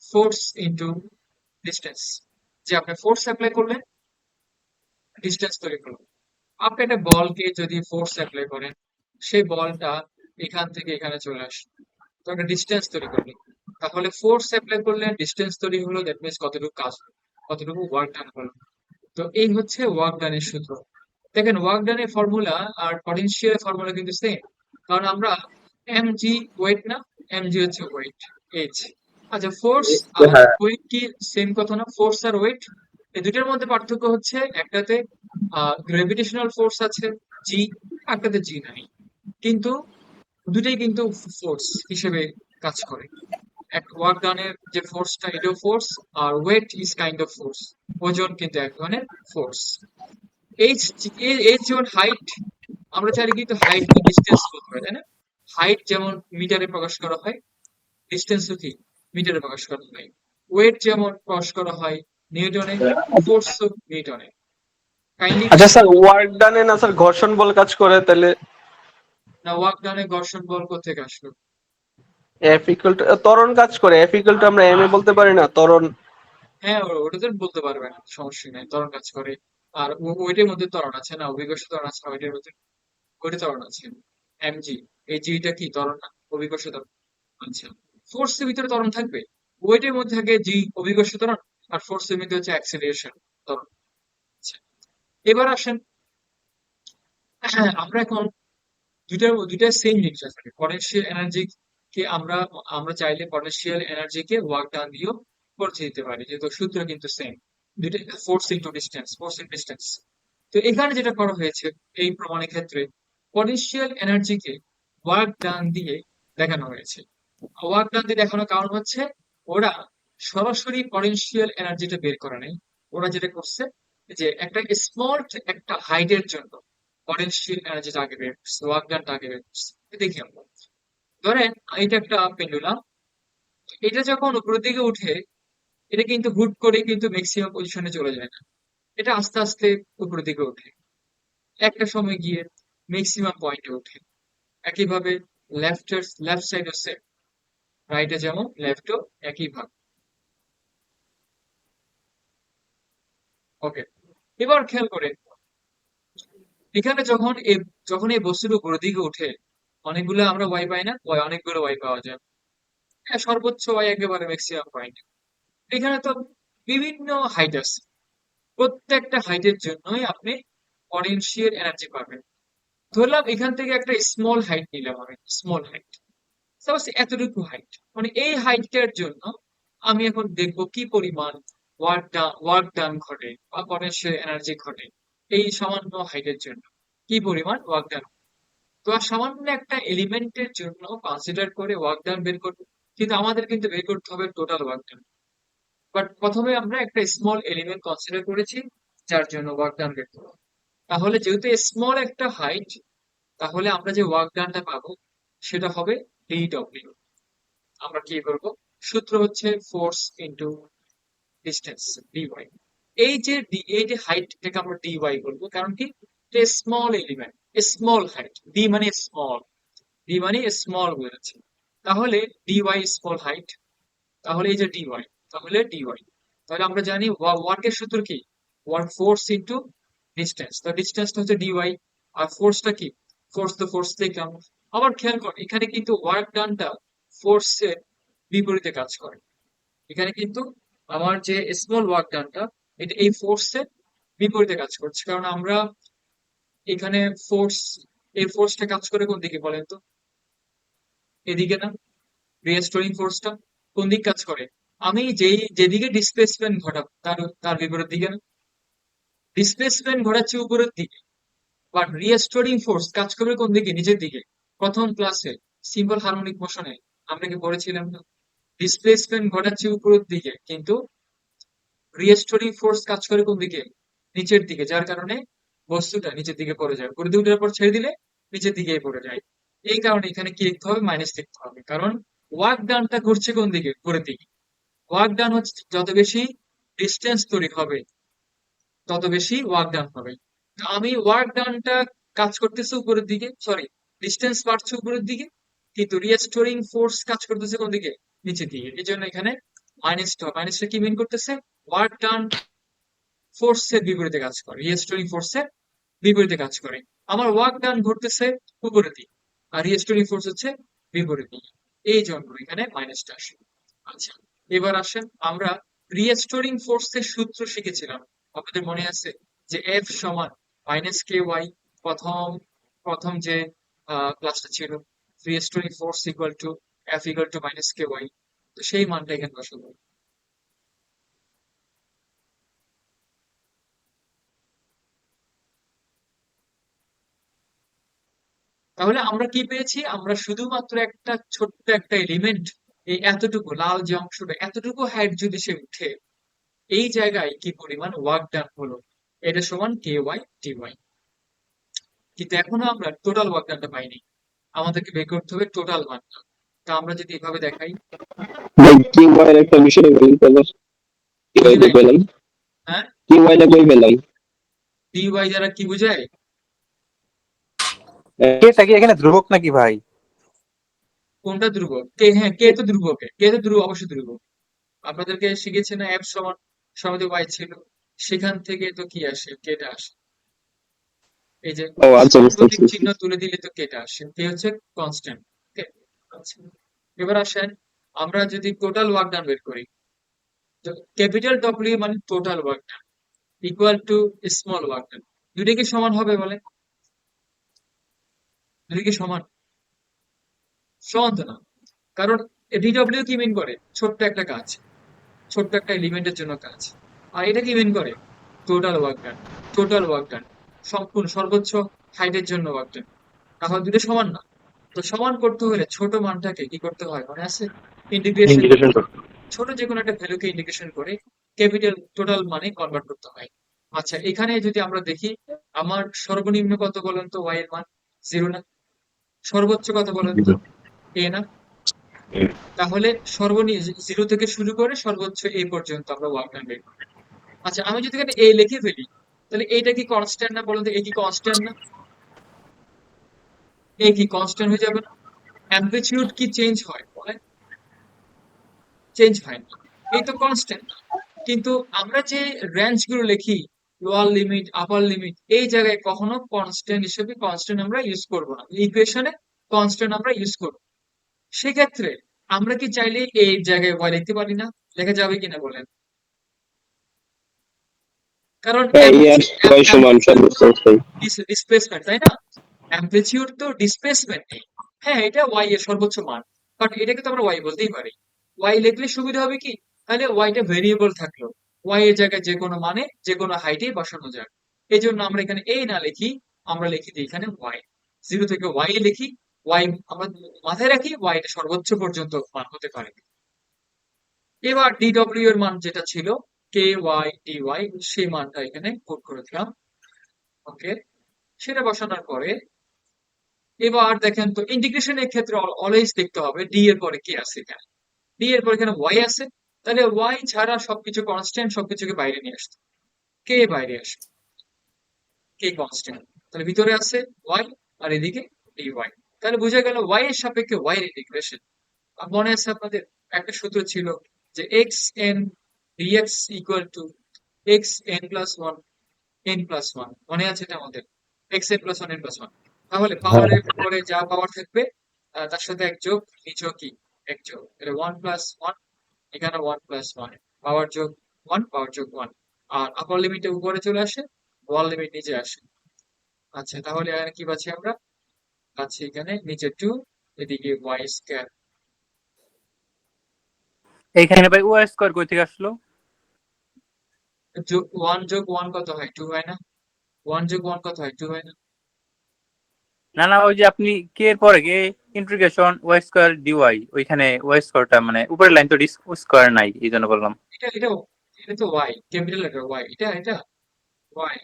ফোর্স ইন্টু ডিস্টেন্স। যে আপনি ফোর্স অ্যাপ্লাই করলেন, ডিস্টেন্স তৈরি করলেন। আপনি একটা বলকে যদি ফোর্স অ্যাপ্লাই করেন, সেই বলটা এখান থেকে এখানে চলে আসে, তো একটা ডিস্টেন্স তৈরি করলেন। তাহলে ফোর্স অ্যাপ্লাই করলে ডিস্টেন্স তৈরি হলো, দ্যাট মিনস কতটুকু কাজ হলো, কতটুকু ওয়ার্ক ডান হলো। তো এই হচ্ছে ওয়ার্ক ডানের সূত্র। দেখেন, ওয়ার্ক ডানের ফর্মুলা আর পটেনশিয়াল ফর্মুলা কিন্তু সেম, কারণ আমরা mg ওয়েট না, mg হচ্ছে ওয়েট, এইচ। আচ্ছা, ফোর্স আর হ্যাঁ, ওয়েট কি সেম কথা না? ফোর্স আর ওয়েট, এই দুটোর মধ্যে পার্থক্য হচ্ছে একটাতে গ্র্যাভিটেশনাল ফোর্স আছে জি, একটাতে জি নাই। কিন্তু দুটোই কিন্তু ফোর্স হিসেবে কাজ করে। এক ওয়ার্ক ডানের যে ফোর্সটা, এটাও ফোর্স, আর weight is kind of force, ওজন কিন্তু এক ধরনের ফোর্স। এইচ, এইচ যেমন হাইট, আমরা চাইলে কিন্তু হাইট কে ডিস্টেন্স বলতে পারি, তাই না? হাইট যেমন মিটারে প্রকাশ করা হয়, ডিস্টেন্সও কি মিটারে প্রকাশ করা হয়। ওয়েট যেমন প্রকাশ করা হয় নিউটনে, ফোর্সও নিউটনে। কাইন্ডলি আচ্ছা স্যার, ওয়ার্ক ডানে না স্যার ঘর্ষণ বল কাজ করে তাহলে? না, ওয়ার্ক ডানে ঘর্ষণ বল কোত্থেকে আসলো? এফ ইকুয়াল টু ত্বরণ কাজ করে, এফ ইকুয়াল টু আমরা এম এ বলতে পারি না ত্বরণ? হ্যাঁ, ওটা তো বলতে পারবেন, সমস্যা নেই, ত্বরণ কাজ করে। আর ওইটার মধ্যে ত্বরণ আছে না, অভিকর্ষ ত্বরণ আছে না, ওইটার মধ্যে ওইটা ত্বরণ আছে, mg। এই জিটা কি ত্বরণ না, অভিকর্ষ ত্বরণ। আচ্ছা, ফোর্সের ভিতরে ত্বরণ থাকবে, ওয়েটের মধ্যে থাকে জি অভিকর্ষ ত্বরণ, আর ফোর্সের মধ্যে হচ্ছে অ্যাক্সিলারেশন ত্বরণ। আচ্ছা, এবার আসেন, আমরা এখন দুইটা সেম জিনিস আছে। পটেনশিয়াল এনার্জি কে আমরা আমরা চাইলে পটেনশিয়াল এনার্জিকে ওয়ার্ক ডান দিয়েও করতে দিতে পারি, যেহেতু সূত্র কিন্তু সেম। দুইটা force into distance, force into distance. তো এখানে যেটা করা হয়েছে এই প্রমাণের ক্ষেত্রে, পটেনশিয়াল এনার্জিকে ওয়ার্ক ডান দিয়ে দেখানো হয়েছে। ওয়ার্ক ডান দিয়ে দেখানোর কারণ হচ্ছে, ওরা সরাসরি পটেনশিয়াল এনার্জিটা বের করে নাই। ওরা যেটা করছে, যে একটা স্মল একটা হাইটের জন্য পটেনশিয়াল এনার্জিটা আগে বের করছে, ওয়ার্ক ডানটা আগে বের করছে। দেখি আমরা, ধরেন এটা একটা পেন্ডুলাম, এটা যখন উপরের দিকে উঠে, এটা কিন্তু হুট করে কিন্তু ম্যাক্সিমাম পজিশনে চলে যায় না, এটা আস্তে আস্তে উপরের দিকে ওঠে, একটা সময় গিয়ে ম্যাক্সিমাম পয়েন্টে ওঠে। একইভাবে লেফট সাইড হচ্ছে, রাইটে যেমন লেফটও একই ভাগ। ওকে, এবার খেয়াল করে, এখানে যখন এই বস্তুর উপরের দিকে উঠে, অনেকগুলো আমরা ওয়াই পাই না, অনেকগুলো ওয়াই পাওয়া যায়। হ্যাঁ, সর্বোচ্চ ওয়াই একেবারে ম্যাক্সিমাম পয়েন্ট। এখানে তো বিভিন্ন হাইট আছে, প্রত্যেকটা হাইটের জন্যই আপনি পটেনশিয়াল এনার্জি পাবেন। ধরলাম এখান থেকে একটা স্মল হাইট নিলাম আমি, স্মল হাইট। সাপোজ এতটুকু হাইট, মানে এই হাইটটার জন্য আমি এখন দেখবো কি পরিমাণ ওয়ার্ক ডান ঘটে বা পটেনশিয়াল এনার্জি ঘটে এই সামান্য হাইটের জন্য, কি পরিমাণ ওয়ার্ক ডান। তো আর সামান্য একটা এলিমেন্টের জন্য কনসিডার করে ওয়ার্ক ডান বের করবো, কিন্তু আমাদের কিন্তু বের করতে হবে টোটাল ওয়ার্ক ডান। বাট প্রথমে আমরা একটা স্মল এলিমেন্ট কনসিডার করেছি যার জন্য ওয়ার্ক ডান বের করবো। তাহলে যেহেতু স্মল একটা হাইট, তাহলে আমরা যে ওয়ার্ক ডানটা পাবো সেটা হবে ডিডব্লিউ। আমরা কি করবো, সূত্র হচ্ছে ফোর্স ইন্টু ডিস্টেন্স ডিওয়াই। এই যে হাইটটাকে আমরা ডিওয়াই বলবো, কারণ কি small element, small height, D মানে স্মল, ডি মানে স্মল বোঝাচ্ছে। তাহলে ডিওয়াই স্মল হাইট, তাহলে এই যে ডিওয়াই, তাহলে ডিওয়াই, তাহলে আমরা জানি ওয়ার্কের সূত্র কি, ওয়ার্ক ফোর্স ইন্টু ডিস্টেন্স। তো ডিস্টেন্সটা হচ্ছে ডিওয়াই, আর ফোর্সটা কি, ফোর্স তো ফোর্স দেখলাম। আবার খেয়াল কর, এখানে কিন্তু ওয়ার্ক ডানটা ফোর্সের বিপরীতে কাজ করে। এখানে কিন্তু আমার যে স্মল ওয়ার্ক ডানটা, এটা এই ফোর্সের বিপরীতে কাজ করছে, কারণ আমরা এখানে ফোর্স, এই ফোর্সটা কাজ করে কোন দিকে বলেন তো, এদিকে না? রিস্টোরিং ফোর্সটা কোন দিক কাজ করে, আমি যেদিকে ডিসপ্লেসমেন্ট ঘটাবো তার তার বিপরীত দিকে না? ডিসপ্লেসমেন্ট ঘটাচ্ছে উপরের দিকে, বাট রিস্টোরিং ফোর্স কাজ করবে কোন দিকে, নিচের দিকে। প্রথম ক্লাসে সিম্পল হারমোনিক মোশনে আমরা কি পড়েছিলাম না, ডিসপ্লেসমেন্ট ঘটাচ্ছে উপরের দিকে, কিন্তু রিস্টোরিং ফোর্স কাজ করে কোন দিকে, নিচের দিকে, যার কারণে বস্তুটা নিচের দিকে পড়ে যায়, উপরে দিয়ে উঠার পর ছেড়ে দিলে নিচের দিকেই পড়ে যায়। এই কারণে এখানে কি লিখতে হবে, মাইনাস লিখতে হবে, কারণ ওয়ার্ক ডানটা ঘুরছে কোন দিকে, উপরের দিকে। ওয়ার্ক ডান হচ্ছে যত বেশি ডিস্টেন্স তৈরি হবে তত বেশি ওয়ার্ক ডান হবে। তো আমি ওয়ার্ক ডানটা কাজ করতেছে উপরের দিকে, সরি ডিস্টেন্স বাড়ছে উপরের দিকে, কিন্তু রিস্টোরিং ফোর্স কাজ করতেছে কোন দিকে, নিচের দিকে। এই জন্য এখানে মাইনাসটা কি মিন করতেছে, ওয়ার্ক ডান ফোর্সের বিপরীতে কাজ করে, রিস্টোরিং ফোর্সের বিপরীতে কাজ করে। আমার ওয়ার্ক ডান ঘটতেছে উপরের দিকে, আর রিস্টোরিং ফোর্স হচ্ছে বিপরীত দিকে, এই জন্য এখানে মাইনাসটা আসে। আচ্ছা, এবার আসেন, আমরা রিস্টোরিং ফোর্সের সূত্র শিখেছিলাম, আপনাদের মনে আছে যে এফ সমান মাইনাস কে ওয়াই, প্রথম প্রথম যে ক্লাসটা ছিল, restoring force equal to F equal to minus K Y. তো সেই মানটা এখানে বসাবো। তাহলে আমরা কি পেয়েছি, আমরা শুধুমাত্র একটা ছোট্ট একটা এলিমেন্ট, এই এতটুকু লাল যে অংশটা, এতটুকু হাইট যদি সে উঠে, এই জায়গায় কি পরিমাণ ওয়ার্ক ডান হলো, এটা সমান কে ওয়াই টি ওয়াই। কিন্তু এখনো আমরা টোটাল ওয়ার্ক ডানটা পাইনি, আমাদেরকে বের করতে হবে টোটাল মানটা। তা আমরা যদি এভাবে দেখাই, কি ওয়াইয়ের একটা বিষয় বলি তো, কি ওয়াইটা পেলাম, হ্যাঁ কি ওয়াইটা কই পেলাম? টি ওয়াই দ্বারা কি বোঝায়, এটা কি এখানে ধ্রুবক নাকি ভাই? কোনটা ধ্রুবক, কে, হ্যাঁ কে তো ধ্রুবক, কে তো ধ্রুবক, অবশ্যই ধ্রুবক। আপনাদেরকে শিখেছে না এফ সমান সমাধি ওয়াই ছিল, সেখান থেকে তো কি আসে, কেটা আসে। এই যে ও আচ্ছা, বুঝতে সাংকেতিক পারছি। চিহ্ন তুলে দিলে তো কেটা আসে, কে হচ্ছে কনস্ট্যান্ট। আচ্ছা, এবার আসেন, আমরা যদি টোটাল ওয়ার্ক ডান বের করি, ক্যাপিটাল ডব্লিউ মানে total work done equal to small work done, দুটো কি সমান হবে বলে, দুটো কি সমান, সমান তো না। কারণ ডিডব্লিউ কি মিন করে, ছোট্ট একটা কাজ, ছোট্ট একটা এলিমেন্টের জন্য কাজ। আর এটা কি মিন করে, total work done, total work done, সম্পূর্ণ সর্বোচ্চ হাইটের জন্য ওয়ার্ক ডান। তাহলে দুটো সমান না। তো সমান করতে হলে ছোট মানটাকে কি করতে হয়, মনে আছে, ইন্টিগ্রেশন। ছোট যে কোনো একটা ভ্যালুকে ইন্টিগ্রেশন করে ক্যাপিটাল টোটাল মানে কনভার্ট করতে হয়। আচ্ছা, এখানে যদি আমরা দেখি, আমার সর্বনিম্ন কত বলেন তো, ওয়াই এর মান 0 না, সর্বোচ্চ কত বলেন তো, এ না? তাহলে সর্বনিম্ন 0 থেকে শুরু করে সর্বোচ্চ এ পর্যন্ত আমরা ওয়ার্ক ডান বের করি। আচ্ছা, আমি যদি এখানে এ লিখে ফেলি, তাহলে এইটা কি কনস্ট্যান্ট না বলেন তো, এ কি কনস্ট্যান্ট না, এ কি কনস্ট্যান্ট হয়ে যাবে না? অ্যামপ্লিটিউড কি চেঞ্জ হয় বলেন, চেঞ্জ হয় না, এই তো কনস্ট্যান্ট। কিন্তু আমরা যে রেঞ্জ গুলো লিখি, লোয়ার লিমিট, আপার লিমিট, এই জায়গায় কখনো কনস্ট্যান্ট হিসেবে কনস্ট্যান্ট আমরা ইউজ করব না, ইকুয়েশনে কনস্ট্যান্ট আমরা ইউজ করব। সেক্ষেত্রে আমরা কি চাইলে এই জায়গায় ওয়াই লিখতে পারি না, লেখা যাবে কিনা বলেন? কারণ হ্যাঁ, ই আর ওয়াই সমান সর্বোচ্চ অবস্থায়। ডিসপ্লেসমেন্ট, তাই না? অ্যামপ্লিটিউড তো ডিসপ্লেসমেন্ট, হ্যাঁ এটা ওয়াই এর সর্বোচ্চ মান, বাট এটাকে তো আমরা ওয়াই বলতেই পারি। ওয়াই লিখলে সুবিধা হবে কি, তাহলে ওয়াইটা ভেরিয়েবল থাকলো, ওয়াই এর জায়গায় যে কোনো মানে যে কোনো হাইটে বসানো যায়। এই জন্য আমরা এখানে এ না লিখি, আমরা লিখি দিই এখানে ওয়াই, 0 থেকে ওয়াই লিখি। ওয়াই আমরা মাথায় রাখি ওয়াইটা সর্বোচ্চ পর্যন্ত মান হতে পারে। এবার ডিডব্লিউ এর মান যেটা ছিল কে ওয়াই ডি ওয়াই, সেই মানটা এখানে পুট করে দিলাম। ওকে, সেটা বসানোর পরে এবার দেখেন তো ইন্টিগ্রেশনের ক্ষেত্রে অলওয়েজ দেখতে হবে ডি এর পরে কি আছে এখানে। ডি এর পরে এখানে ওয়াই আছে, তাহলে ওয়াই ছাড়া সবকিছু কনস্ট্যান্ট, সবকিছুকে বাইরে নিয়ে আসতে, কে বাইরে আসবে, কে কনস্ট্যান্ট, তাহলে ভিতরে আছে ওয়াই আর এদিকে ডি ওয়াই। তাহলে বোঝা গেল ওয়াই এর সাপেক্ষে ওয়াই এর ইন্টিগ্রেশন। আর মনে আছে আপনাদের একটা সূত্র ছিল যে X N DX equal to X N plus one N plus one, মনে আছে এটা আমাদের, X N plus one N plus one. তাহলে পাওয়ারের পরে যা পাওয়ার থাকবে তার সাথে এক যোগ, নিচেও কি এক যোগ, এটা ওয়ান প্লাস ওয়ান, এখানে ওয়ান প্লাস ওয়ান, পাওয়ার যোগ ওয়ান, পাওয়ার যোগ ওয়ান। আর আপার লিমিটে উপরে চলে আসে, লোয়ার লিমিট নিচে আসে। আচ্ছা, তাহলে এখানে কি পাচ্ছি আমরা, পাচ্ছি এখানে নিচে টু, এদিকে ওয়াই স্কয়ার। এইখানে ভাই ওয়াই স্কোয়ার কই থেকে আসলো? ওয়ান যোগ ওয়ান কত হয়, টু হয় না? ওয়ান যোগ ওয়ান কত হয়, টু হয় না? না না, ওই যে আপনি কে এর পরে কে ইন্টিগ্রেশন ওয়াই স্কোয়ার ডিওয়াই, ওইখানে ওয়াই স্কোয়ারটা মানে উপরের লাইন তো স্কোয়ার নাই, এই জন্য বললাম। এটা এটা এটা তো ওয়াই, ক্যাপিটাল লেটার ওয়াই, এটা এটা ওয়াই।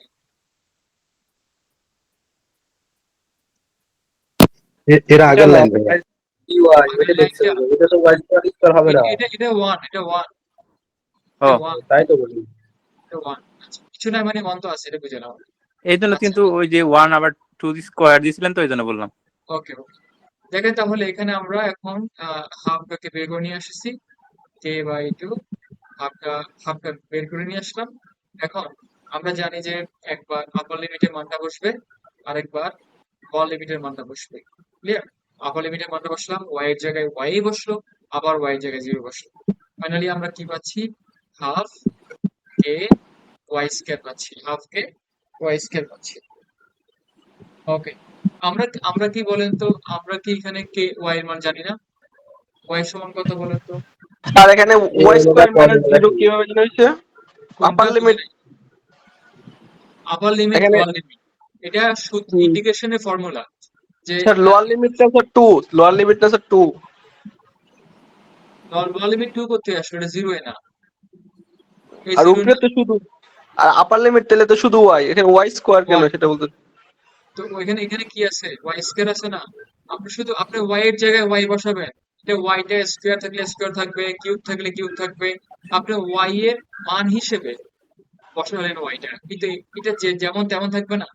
এর আগের লাইন ডিওয়াই আগের এটা দেখতে লাইনটা, হবে, এটা তো ওয়াই স্কয়ার স্কয়ার হবে না। এটা এটা ওয়ান, এটা ওয়ান, ও, এটা ওয়ান, তাই তো বলি। এটা ওয়ান। কিছু না মানে ওয়ান তো আছে, এটা বুঝে নাও। এই জন্য আচ্ছা, কিন্তু ওই যে ওয়ান আবার টু স্কোয়ার দিয়েছিলেন তো, এই জন্য বললাম। ওকে ওকে। দেখেন তাহলে এখানে আমরা এখন হাফটাকে বের করে নিয়ে আসছি, কে বাই টু, হাফটা হাফটা বের করে নিয়ে আসলাম। এখন আমরা জানি যে একবার আপার লিমিটের মানটা বসবে, আরেকবার লোয়ার লিমিটের মানটা বসবে। ক্লিয়ার? আপার লিমিটের মানটা বসলাম, ওয়াই এর জায়গায় ওয়াই বসলো, আবার ওয়াই এর জায়গায় জিরো বসলো। ফাইনালি আমরা কি পাচ্ছি, হাফ কে ওয়াই স্কয়ার পাচ্ছি, হাফ কে ওয়াই স্কয়ার পাচ্ছি। ওকে, আমরা আমরা কি বলেন তো, আমরা কি এখানে কে ওয়াই এর মান জানি না? ওয়াই সমান কত বলেন তো? আর এখানে ওয়াই স্কোয়ার মাইনাস জিরো কিভাবে জানা হয়েছে? আপার কোনটা লিমিট আপার লিমিট এখানে, লোয়ার লিমিট, এটা ইন্টিগ্রেশনের ফর্মুলা। যে স্যার লোয়ার লিমিটটা স্যার টু, লোয়ার লিমিটটা sir two, lower limit two করতে আসলে এটা জিরো এ না, এই আর জিরো উপরে না। তো শুধু, আর আপার লিমিট তাহলে তো শুধু ওয়াই, এখানে ওয়াই স্কোয়ার কেন ওয়াই, সেটা বলতে। তো ওইখানে এখানে কি আছে, ওয়াই স্কয়ার আছে না? আপনি শুধু আপনি ওয়াই এর জায়গায় ওয়াই বসাবেন, এটা ওয়াইটা স্কয়ার থাকলে স্কয়ার থাকবে, কিউব থাকলে কিউব থাকবে। আপনি ওয়াই এর মান হিসেবে বসালেন ওয়াইটা, কিন্তু এটা যে যেমন তেমন থাকবে না।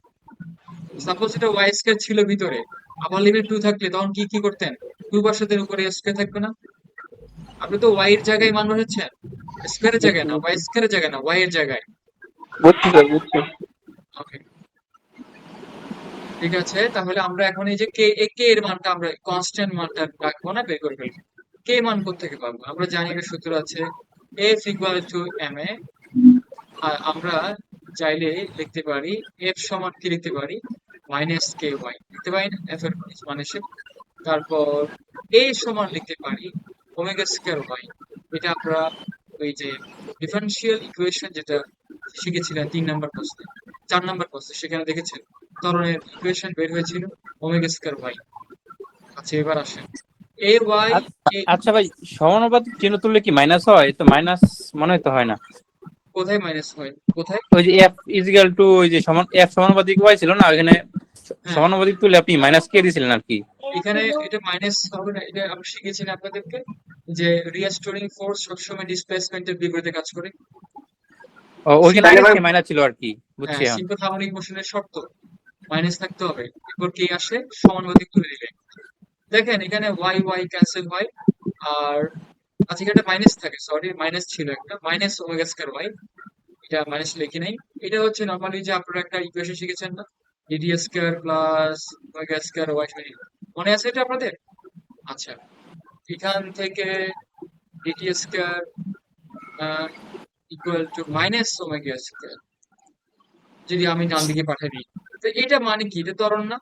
সাপোজ এটা ওয়াই স্কয়ার ছিল ভিতরে, আবার লিমিট টু থাকলে তখন কি কি করতেন, টু বসাতেন, উপরে স্কয়ার থাকবে না? আপনি তো ওয়াই এর জায়গায় মান বসাচ্ছেন, স্কয়ারের জায়গায় না, ওয়াই স্কয়ারের জায়গায় না, ওয়াই এর জায়গায়। বুঝছি স্যার, বুঝছি। ওকে, ঠিক আছে। তাহলে আমরা এখন এই যে কে এর মানটা আমরা কনস্ট্যান্ট মানটা রাখবো না, বের করে ফেলবো। কে মান কোত্থেকে পাবো? আমরা জানি একটা সূত্র আছে, F equal to M A. আমরা চাইলে লিখতে পারি এফ সমান কি লিখতে পারি, মাইনাস কে ওয়াই লিখতে পারি না, এফ এর মান হিসেবে। তারপর এ সমান লিখতে পারি ওমেগা স্কয়ার ওয়াই। এটা আমরা ওই যে ডিফারেনশিয়াল ইকুয়েশন যেটা শিখেছিলেন 3 নম্বর প্রশ্নে, 4 নম্বর প্রশ্নে, সেখানে দেখেছেন ত্বরণের ইকুয়েশন বের হয়েছিল ওমেগা স্কয়ার ওয়াই। আচ্ছা, এবার আসেন এ ওয়াই। আচ্ছা ভাই, সমানুপাতিক চিহ্ন তুললে কি মাইনাস হয়? তো মাইনাস মনে হয় তো হয় না। কোথায় মাইনাস হয়, কোথায়? ওই যে এফ ইজিক্যাল টু ওই যে সমান এফ সমানুপাতিক ওয়াই ছিল না, ওইখানে হ্যাঁ, সমানুপাতিক তুলে আপনি মাইনাস কে দিয়েছিলেন আর কি। এখানে এটা মাইনাস হবে না, এটা আমি শিখেছি না আপনাদেরকে যে রিস্টোরিং ফোর্স সবসময় ডিসপ্লেসমেন্টের বিপরীতে কাজ করে। ওইখানে সিম্পল, আগে থেকে মাইনাস ছিল আর কি, বুঝছি হ্যাঁ, এখন। সিম্পল হার্মোনিক মোশনের শর্ত মাইনাস থাকতে হবে, এরপর কে আসে সমানুপাতিক তুলে দিলে। দেখেন এখানে ওয়াই ওয়াই ক্যান্সেল হয়, আর আচ্ছা এখানে মাইনাস থাকে, সরি মাইনাস ছিল একটা, মাইনাস ওমেগা স্কয়ার ওয়াই, এটা মাইনাস লিখি নাই। এটা হচ্ছে নরমালি যে আপনারা একটা ইকুয়েশন শিখেছেন না, DD square plus omega square Y, মনে আছে এটা আপনাদের? আচ্ছা, এখান থেকে DT square equal to minus omega square, যদি আমি ডান দিকে পাঠিয়ে দিই, তো এটা মানে কি, এটা ত্বরণ না?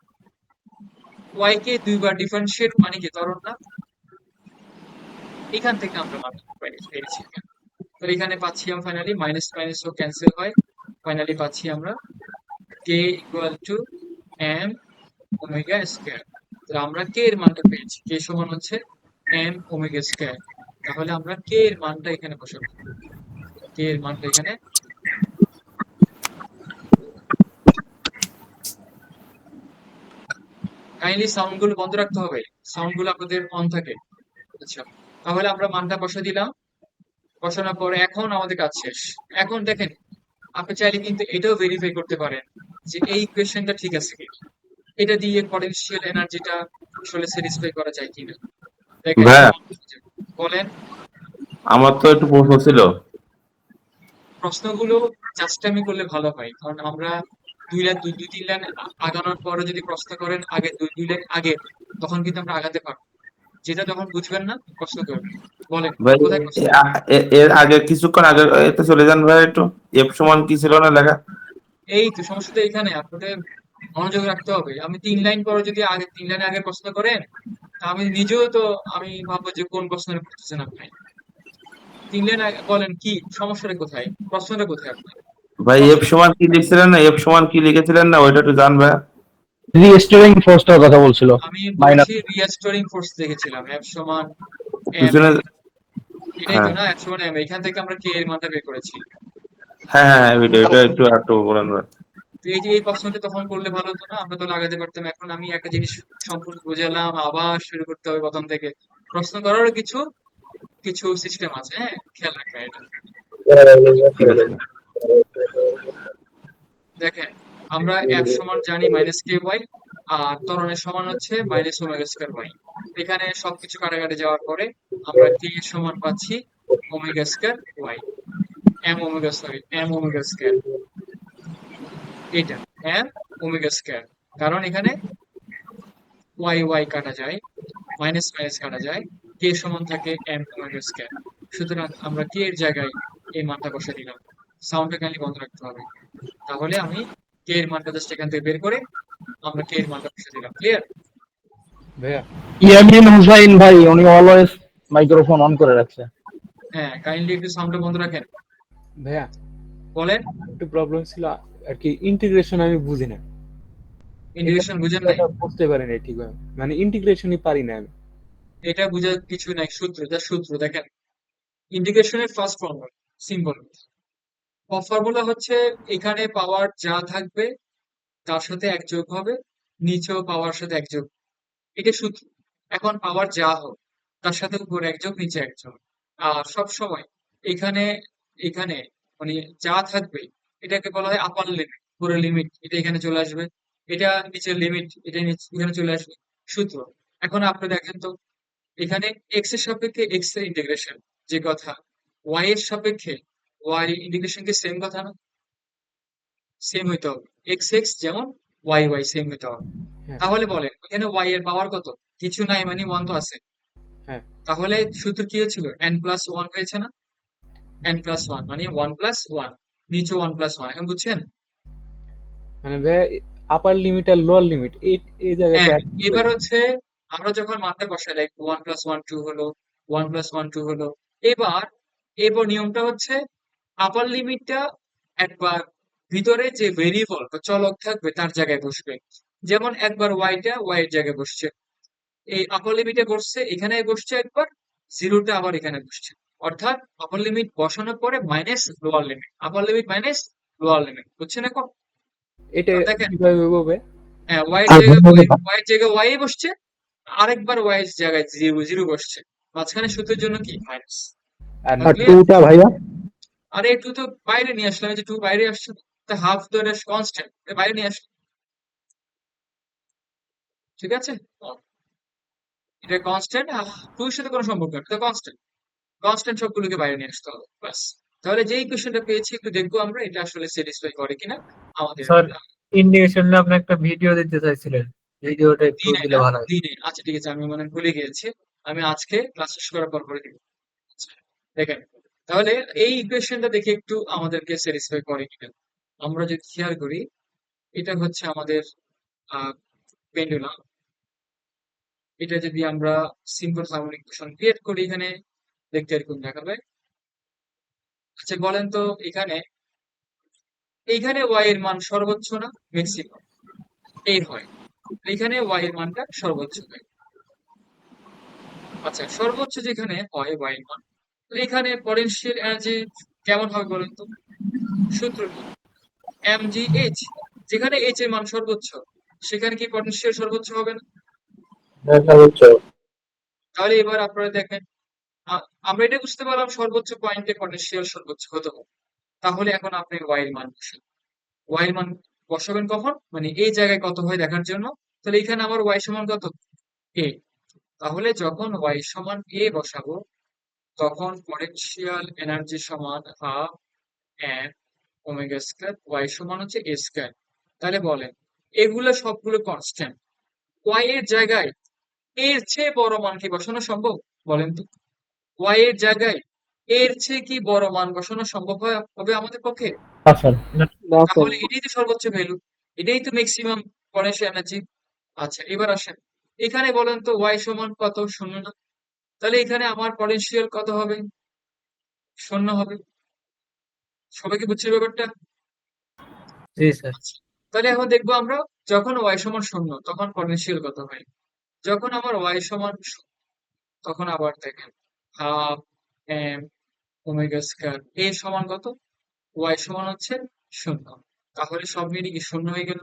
ওয়াই কে দুইবার ডিফারেন্সিয়েট মানে কি ত্বরণ না? এখান থেকে আমরা মানটা পেয়েছি। তো এখানে পাচ্ছি আমরা ফাইনালি মাইনাস মাইনাস ও ক্যান্সেল হয়, ফাইনালি পাচ্ছি আমরা K equal to M omega square. তো আমরা কে এর মানটা পেয়েছি, কে সমান হচ্ছে এম ওমেগা স্কয়ার। তাহলে আমরা কে এর মানটা এখানে বসাবো, কে এর মানটা এখানে কাইন্ডলি সাউন্ড গুলো বন্ধ রাখতে হবে, সাউন্ড গুলো আপনাদের অন থাকে। আচ্ছা, তাহলে আমরা মানটা বসে দিলাম, বসানোর পরে এখন আমাদের কাজ শেষ। এখন দেখেন, আপনি চাইলে কিন্তু এটাও ভেরিফাই করতে পারেন যে এই ইকুয়েশনটা ঠিক আছে কি, এটা দিয়ে পটেনশিয়াল এনার্জিটা আসলে স্যাটিসফাই করা যায় কিনা। দেখেন, ভাইয়া বলেন। আমার তো একটু প্রশ্ন ছিল। প্রশ্নগুলো জাস্ট টাইমে করলে ভালো হয়, কারণ আমরা দুই তিন লাইন আগানোর পরে যদি প্রশ্ন করেন আগে দুই লাইন আগে, তখন কিন্তু আমরা আগাতে পারবো। যেটা যখন বুঝবেন না প্রশ্ন করবেন। বলেন ভাই কোথায় প্রশ্ন? এর আগে কিছুক্ষণ আগে এতে চলে যান ভাই একটু। এফ সমান কি ছিল না লেখা? এই তো সমস্যা তো এখানে, আপনাদের মনোযোগ রাখতে হবে। আমি 3 লাইন পরে যদি আগে 3 লাইন আগে প্রশ্ন করেন, তা আমি নিজেও তো আমি ভাববো যে কোন প্রশ্নের করতেছেন আপনি। 3 লাইন আগে বলেন কি সমস্যাটা কোথায়, প্রশ্নটা কোথায় আপনার? ভাই এফ প্রশ্ন- সমান কি লিখছিলেন না, এফ সমান কি লিখেছিলেন না, ওইটা একটু জান ভাইয়া। রিস্টোরিং ফোর্সটার কথা বলছিল। আমি মাইনাস বলছি রিস্টোরিং ফোর্স দেখেছিলাম এফ সমান এম, পিছনে। এটাই তো হ্যাঁ না? এফ সমান এম, এখান থেকে আমরা কে এর মানটা বের করেছি। হ্যাঁ হ্যাঁ হ্যাঁ, এটা একটু একটু বলেন ভাই। তো এই যে এই প্রশ্নটা তখন করলে ভালো হতো না? আমরা তো লাগাতে পারতাম। এখন আমি একটা জিনিস সম্পূর্ণ বুঝালাম, আবার শুরু করতে হবে প্রথম থেকে। প্রশ্ন করারও কিছু কিছু সিস্টেম আছে, হ্যাঁ, খেয়াল রাখবেন এটা। ঠিক আছে। দেখেন, আমরা এফ সমান জানি মাইনাস কে ওয়াই, আর ত্বরণের সমান হচ্ছে মাইনাস ওমেগা স্কয়ার ওয়াই। এখানে সবকিছু কাটাকাটি যাওয়ার পরে আমরা কে এর সমান পাচ্ছি omega square Y, M omega square, এটা এম ওমেগা স্কয়ার। কারণ এখানে ওয়াই ওয়াই কাটা যায়, মাইনাস মাইনাস কাটা যায়, কে সমান থাকে এম ওমেগা স্কয়ার। সুতরাং আমরা কে এর জায়গায় এই মানটা বসে দিলাম। সাউন্ডটা কাইন্ডলি বন্ধ রাখতে হবে। তাহলে আমি কে এর মানটা জাস্ট এখান থেকে বের করে আমরা কে এর মানটা বসে দিলাম। ক্লিয়ার? ভাইয়া ইয়ামিন হুসাইন ভাই উনি অলওয়েজ মাইক্রোফোন অন করে রাখছে। হ্যাঁ, কাইন্ডলি একটু সাউন্ডটা বন্ধ রাখেন। ভাইয়া বলেন। একটু প্রবলেম ছিল আর কি, ইন্টিগ্রেশন আমি বুঝি না। ইন্টিগ্রেশন বুঝেন নাই? এটা বুঝতে পারি না ঠিকভাবে, মানে ইন্টিগ্রেশনই পারি না আমি। এটা বুঝার কিছু নাই, সূত্র, যা সূত্র দেখেন। ইন্টিগ্রেশনের ফার্স্ট ফর্মুলা সিম্বল ফর্মুলা হচ্ছে এখানে পাওয়ার যা থাকবে তার সাথে এক যোগ হবে, নিচেও পাওয়ার সাথে এক যোগ, এটা সূত্র। এখন পাওয়ার যা হোক তার সাথে উপরে এক যোগ নিচে এক যোগ। আর সব সময় এখানে এখানে মানে যা থাকবে এটাকে বলা হয় আপার লিমিট, পুরো লিমিট এটা এখানে চলে আসবে, এটা নিচের লিমিট এটা এখানে চলে আসবে, সূত্র। এখন আপনি দেখেন তো, এখানে এক্স এর সাপেক্ষে এক্স এর ইন্টিগ্রেশন যে কথা, ওয়াই এর সাপেক্ষে ওয়াই ইন্টিগ্রেশন কি সেম কথা না? সেম হইতে হবে। এক্স এক্স যেমন ওয়াই ওয়াই সেম হইতে হবে। হ্যাঁ তাহলে বলেন এখানে ওয়াই এর পাওয়ার কত? কিছু নাই, মানে ওয়ান তো আছে। হ্যাঁ তাহলে সূত্র কি হয়েছিল? এন প্লাস ওয়ান হয়েছে না? এন প্লাস ওয়ান মানে ওয়ান প্লাস ওয়ান, নিচে ওয়ান প্লাস ওয়ান। এখন বুঝছেন? মানে ভাইয়া আপার লিমিট আর লোয়ার লিমিট এই এই জায়গাটা হ্যাঁ, একদম এবার বুঝি না। হচ্ছে আমরা যখন মানটা বসাই, like one plus one two হলো, ওয়ান প্লাস ওয়ান টু হলো, এবার এবার নিয়মটা হচ্ছে আপার লিমিটটা একবার ভিতরে যে ভেরিয়েবল বা চলক থাকবে তার জায়গায় বসবে। যেমন একবার ওয়াইটা ওয়াই এর জায়গায় বসছে, এই আপার লিমিটে বসছে, এখানে বসছে একবার, জিরোটা আবার এখানে বসছে। অর্থাৎ আপার লিমিট বসানোর পরে minus lower limit, upper limit minus lower limit, বুঝছেন এখন? এটা তো দেখেন, কিভাবে হবে? হ্যাঁ, ওয়াই এর জায়গায় ওয়াই বসছে, আরেকবার ওয়াই এর জায়গায় জিরো জিরো বসছে, মাঝখানে সূত্রের জন্য কি মাইনাস। আর আর ক্লিয়ার? টুটা ভাইয়া আরে একটু তো বাইরে নিয়ে আসলাম, এই যে টু বাইরে আসছে, তা হাফ তো এটা কনস্ট্যান্ট, বাইরে নিয়ে আসলাম। ঠিক আছে, এটা কনস্ট্যান্ট, টু এর সাথে কোনো সম্পর্ক নেই, এটা কনস্ট্যান্ট। কনস্ট্যান্ট সবগুলোকে বাইরে নিয়ে আসতে হবে, বাস। তাহলে যে ইকুয়েশনটা পেয়েছি একটু দেখবো আমরা এটা আসলে স্যাটিসফাই করে কিনা আমাদের। স্যার, ইন্ডিকেশনে আপনি একটা ভিডিও দিতে চাইছিলেন, ভিডিওটা একটু দিনে দিলে না, ভালো হয়। দিনে, আচ্ছা ঠিক আছে, আমি মনে হয় ভুলে গিয়েছি। আমি আজকে ক্লাস শেষ করার পর করে দিব। আচ্ছা, দেখেন, তাহলে এই ইকুয়েশনটা দেখে একটু আমাদেরকে স্যাটিসফাই করে কিনা আমরা যদি খেয়াল করি। এটা হচ্ছে আমাদের পেন্ডুলাম। এটা যদি আমরা সিম্পল হারমোনিক ইকুয়েশন ক্রিয়েট করি, এখানে দেখতে এরকম দেখাবে। আচ্ছা বলেন তো এইখানে ওয়াই এর মান সর্বোচ্চ না ম্যাক্সিমাম? এই হয়, এখানে ওয়াই এর মানটা সর্বোচ্চ হয়। আচ্ছা সর্বোচ্চ যেখানে হয় ওয়াই এর মান, তো এখানে পটেনশিয়াল এনার্জি কেমন হবে বলেন তো? সূত্র কি? mgh, যেখানে h এর মান সর্বোচ্চ সেখানে কি পটেনশিয়াল সর্বোচ্চ হবে না? তাহলে এবার আপনারা দেখেন, আমরা এটা বুঝতে পারলাম সর্বোচ্চ পয়েন্টে পটেনশিয়াল সর্বোচ্চ হতে হবে। তাহলে এখন আপনি ওয়াই এর মান বসান। ওয়াই এর মান বসাবেন কখন? মানে এই জায়গায় কত হয় দেখার জন্য। তাহলে এখানে আমার ওয়াই সমান কত? a। তাহলে যখন ওয়াই সমান a বসাবো তখন পটেনশিয়াল এনার্জি সমান half M omega square, Y সমান হচ্ছে a স্কয়ার। তাহলে বলেন এগুলো সবগুলো কনস্ট্যান্ট, ওয়াই এর জায়গায় এর চেয়ে বড় মান কি বসানো সম্ভব বলেন তো? ওয়াই এর জায়গায় এর চেয়ে কি বড় মান বসানো সম্ভব হবে আমাদের পক্ষে? তাহলে এটাই তো সর্বোচ্চ ভ্যালু, এটাই তো ম্যাক্সিমাম পটেনশিয়াল এনার্জি। আচ্ছা এবার আসেন, এখানে বলেন তো ওয়াই সমান কত? 0 না? তাহলে এখানে আমার পটেনশিয়াল কত হবে? 0 হবে। সবাই কি বুঝছে ব্যাপারটা? জি স্যার। তাহলে এখন দেখবো আমরা যখন ওয়াই সমান 0 তখন পটেনশিয়াল কত হয়। যখন আমার ওয়াই সমান 0 তখন আবার দেখেন হাফ এম ওমেগা স্কয়ার, এ সমান কত? ওয়াই সমান হচ্ছে 0। তাহলে সব মিলিয়ে কি 0 হয়ে গেল?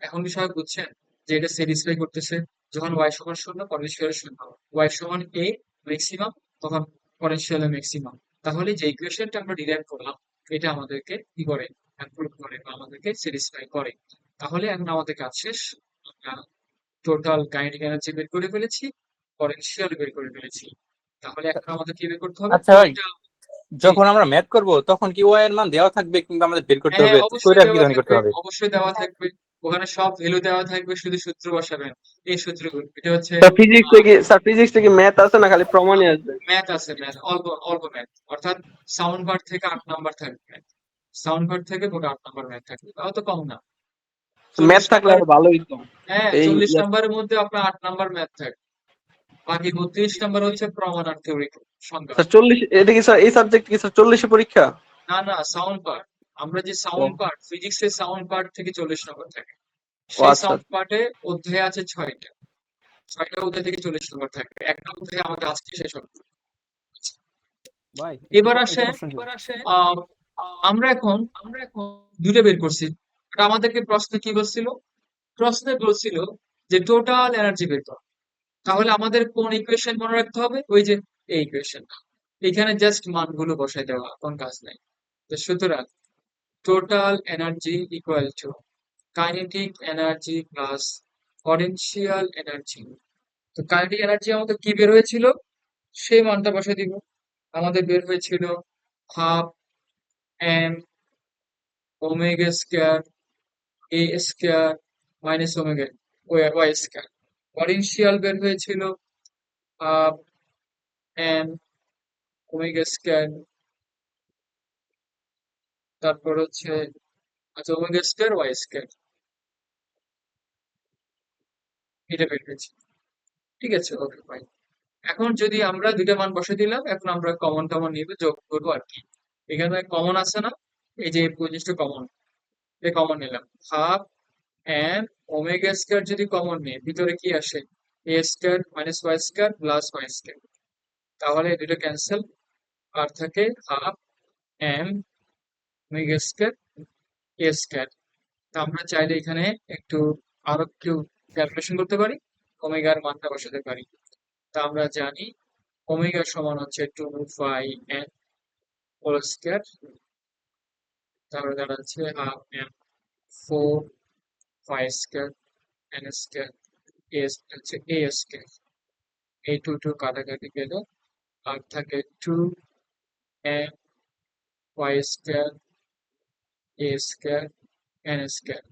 এখন কি সবাই বুঝছেন যে এটা স্যাটিসফাই করতেছে? যখন ওয়াই সমান 0 পটেনশিয়াল 0, ওয়াই সমান a ম্যাক্সিমাম, তখন পটেনশিয়াল ম্যাক্সিমাম। তাহলে যে ইকুয়েশনটা আমরা ডিরাইভ করলাম এটা আমাদেরকে কি করে? অ্যাপ্রুভ করে বা আমাদেরকে স্যাটিসফাই করে। তাহলে এখন আমাদের কাজ শেষ, আমরা টোটাল কাইনেটিক এনার্জি বের করে ফেলেছি, পটেনশিয়াল বের করে ফেলেছি। তাহলে এখন আমাদের কি বের করতে হবে? আচ্ছা ভাই, জি, যখন আমরা ম্যাথ করব তখন কি ওয়াই এর মান দেওয়া থাকবে কিংবা আমাদের বের করতে হ্যাঁ হবে? অবশ্যই ওইটা কি দেওয়া ধরনের করতে থাকবে, হবে? অবশ্যই দেওয়া থাকবে। ওখানে সব ভ্যালু দেওয়া থাকবে, শুধু সূত্র বসাবেন। এই সূত্র, এটা হচ্ছে ফিজিক্স থেকে ম্যাথ আছে না খালি প্রমাণই আসবে? ম্যাথ আছে, ম্যাথ অল্প অল্প ম্যাথ, অর্থাৎ সাউন্ড পার্ট থেকে 8 নাম্বার থাকবে। সাউন্ড পার্ট থেকে মোট 8 নাম্বার ম্যাথ থাকবে, তাও তো কম না। 40 ম্যাথ থাকলে নাম্বার, আরো ভালোই তো। হ্যাঁ এই 40 নাম্বারের মধ্যে আপনার 8 নাম্বার ম্যাথ থাকবে, বাকি 32 নাম্বার হচ্ছে প্রমাণ আর থিওরি সংজ্ঞা। স্যার 40, এটা কি স্যার এই সাবজেক্ট কি স্যার 40 পরীক্ষা? না না, সাউন্ড পার্ট, আমরা যে সাউন্ড পার্ট, ফিজিক্সের সাউন্ড পার্ট থেকে 40 নাম্বার থাকে। ও সেই আচ্ছা। সাউন্ড পার্টে অধ্যায় আছে 6টা, 6টা অধ্যায় থেকে 40 নাম্বার থাকবে। একটা অধ্যায় আমাদের আজকে শেষ হবে। ভাই এবার আসে, আহ, আমরা এখন দুটো বের করছি। আর আমাদেরকে প্রশ্ন কি বলছিল? প্রশ্নে বলছিল যে টোটাল এনার্জি বের কর। তাহলে আমাদের কোন ইকুয়েশন মনে রাখতে হবে? ওই যে এই ইকুয়েশন, এখানে জাস্ট মানগুলো বসাই দেওয়া, কোন কাজ নাই। তো সুতরাং total energy equal two kinetic energy plus potential energy. তো কাইনেটিক এনার্জি আমাদের কি বের হয়েছিল সেই মানটা বসাই দিব। আমাদের বের হয়েছিল half M omega square A square minus omega Y square. Potential বের হয়েছিল হাফ এম ওমেগা স্কয়ার, তারপর হচ্ছে আচ্ছা ওমেগা স্কয়ার ওয়াই স্কয়ার, এটা বের হয়েছে। ঠিক আছে, ওকে ফাইন। এখন যদি আমরা দুইটা মান বসে দিলাম, এখন আমরা কমন টমন নিবে যোগ করবো আর কি। এখানে কমন আছে না, এই যে 25টা কমন, এই কমন নিলাম। হাফ এম ওমেগা স্কয়ার যদি কমন নিই, ভিতরে কি আসে? A square minus Y square plus Y square. তাহলে দুটো ক্যান্সেল, আর থাকে half M omega square A square. তা আমরা চাইলে এখানে একটু আরো একটু ক্যালকুলেশন করতে পারি, ওমেগার মানটা বসাতে পারি। তা আমরা জানি ওমেগা সমান হচ্ছে 2 এন হোল স্কয়ার, তারপরে দাঁড়াচ্ছে half M 4 square N square হচ্ছে এ স্কয়ার। এই 2 কাটাকাটি গেলে আর থাকে 2 M Y square A square N square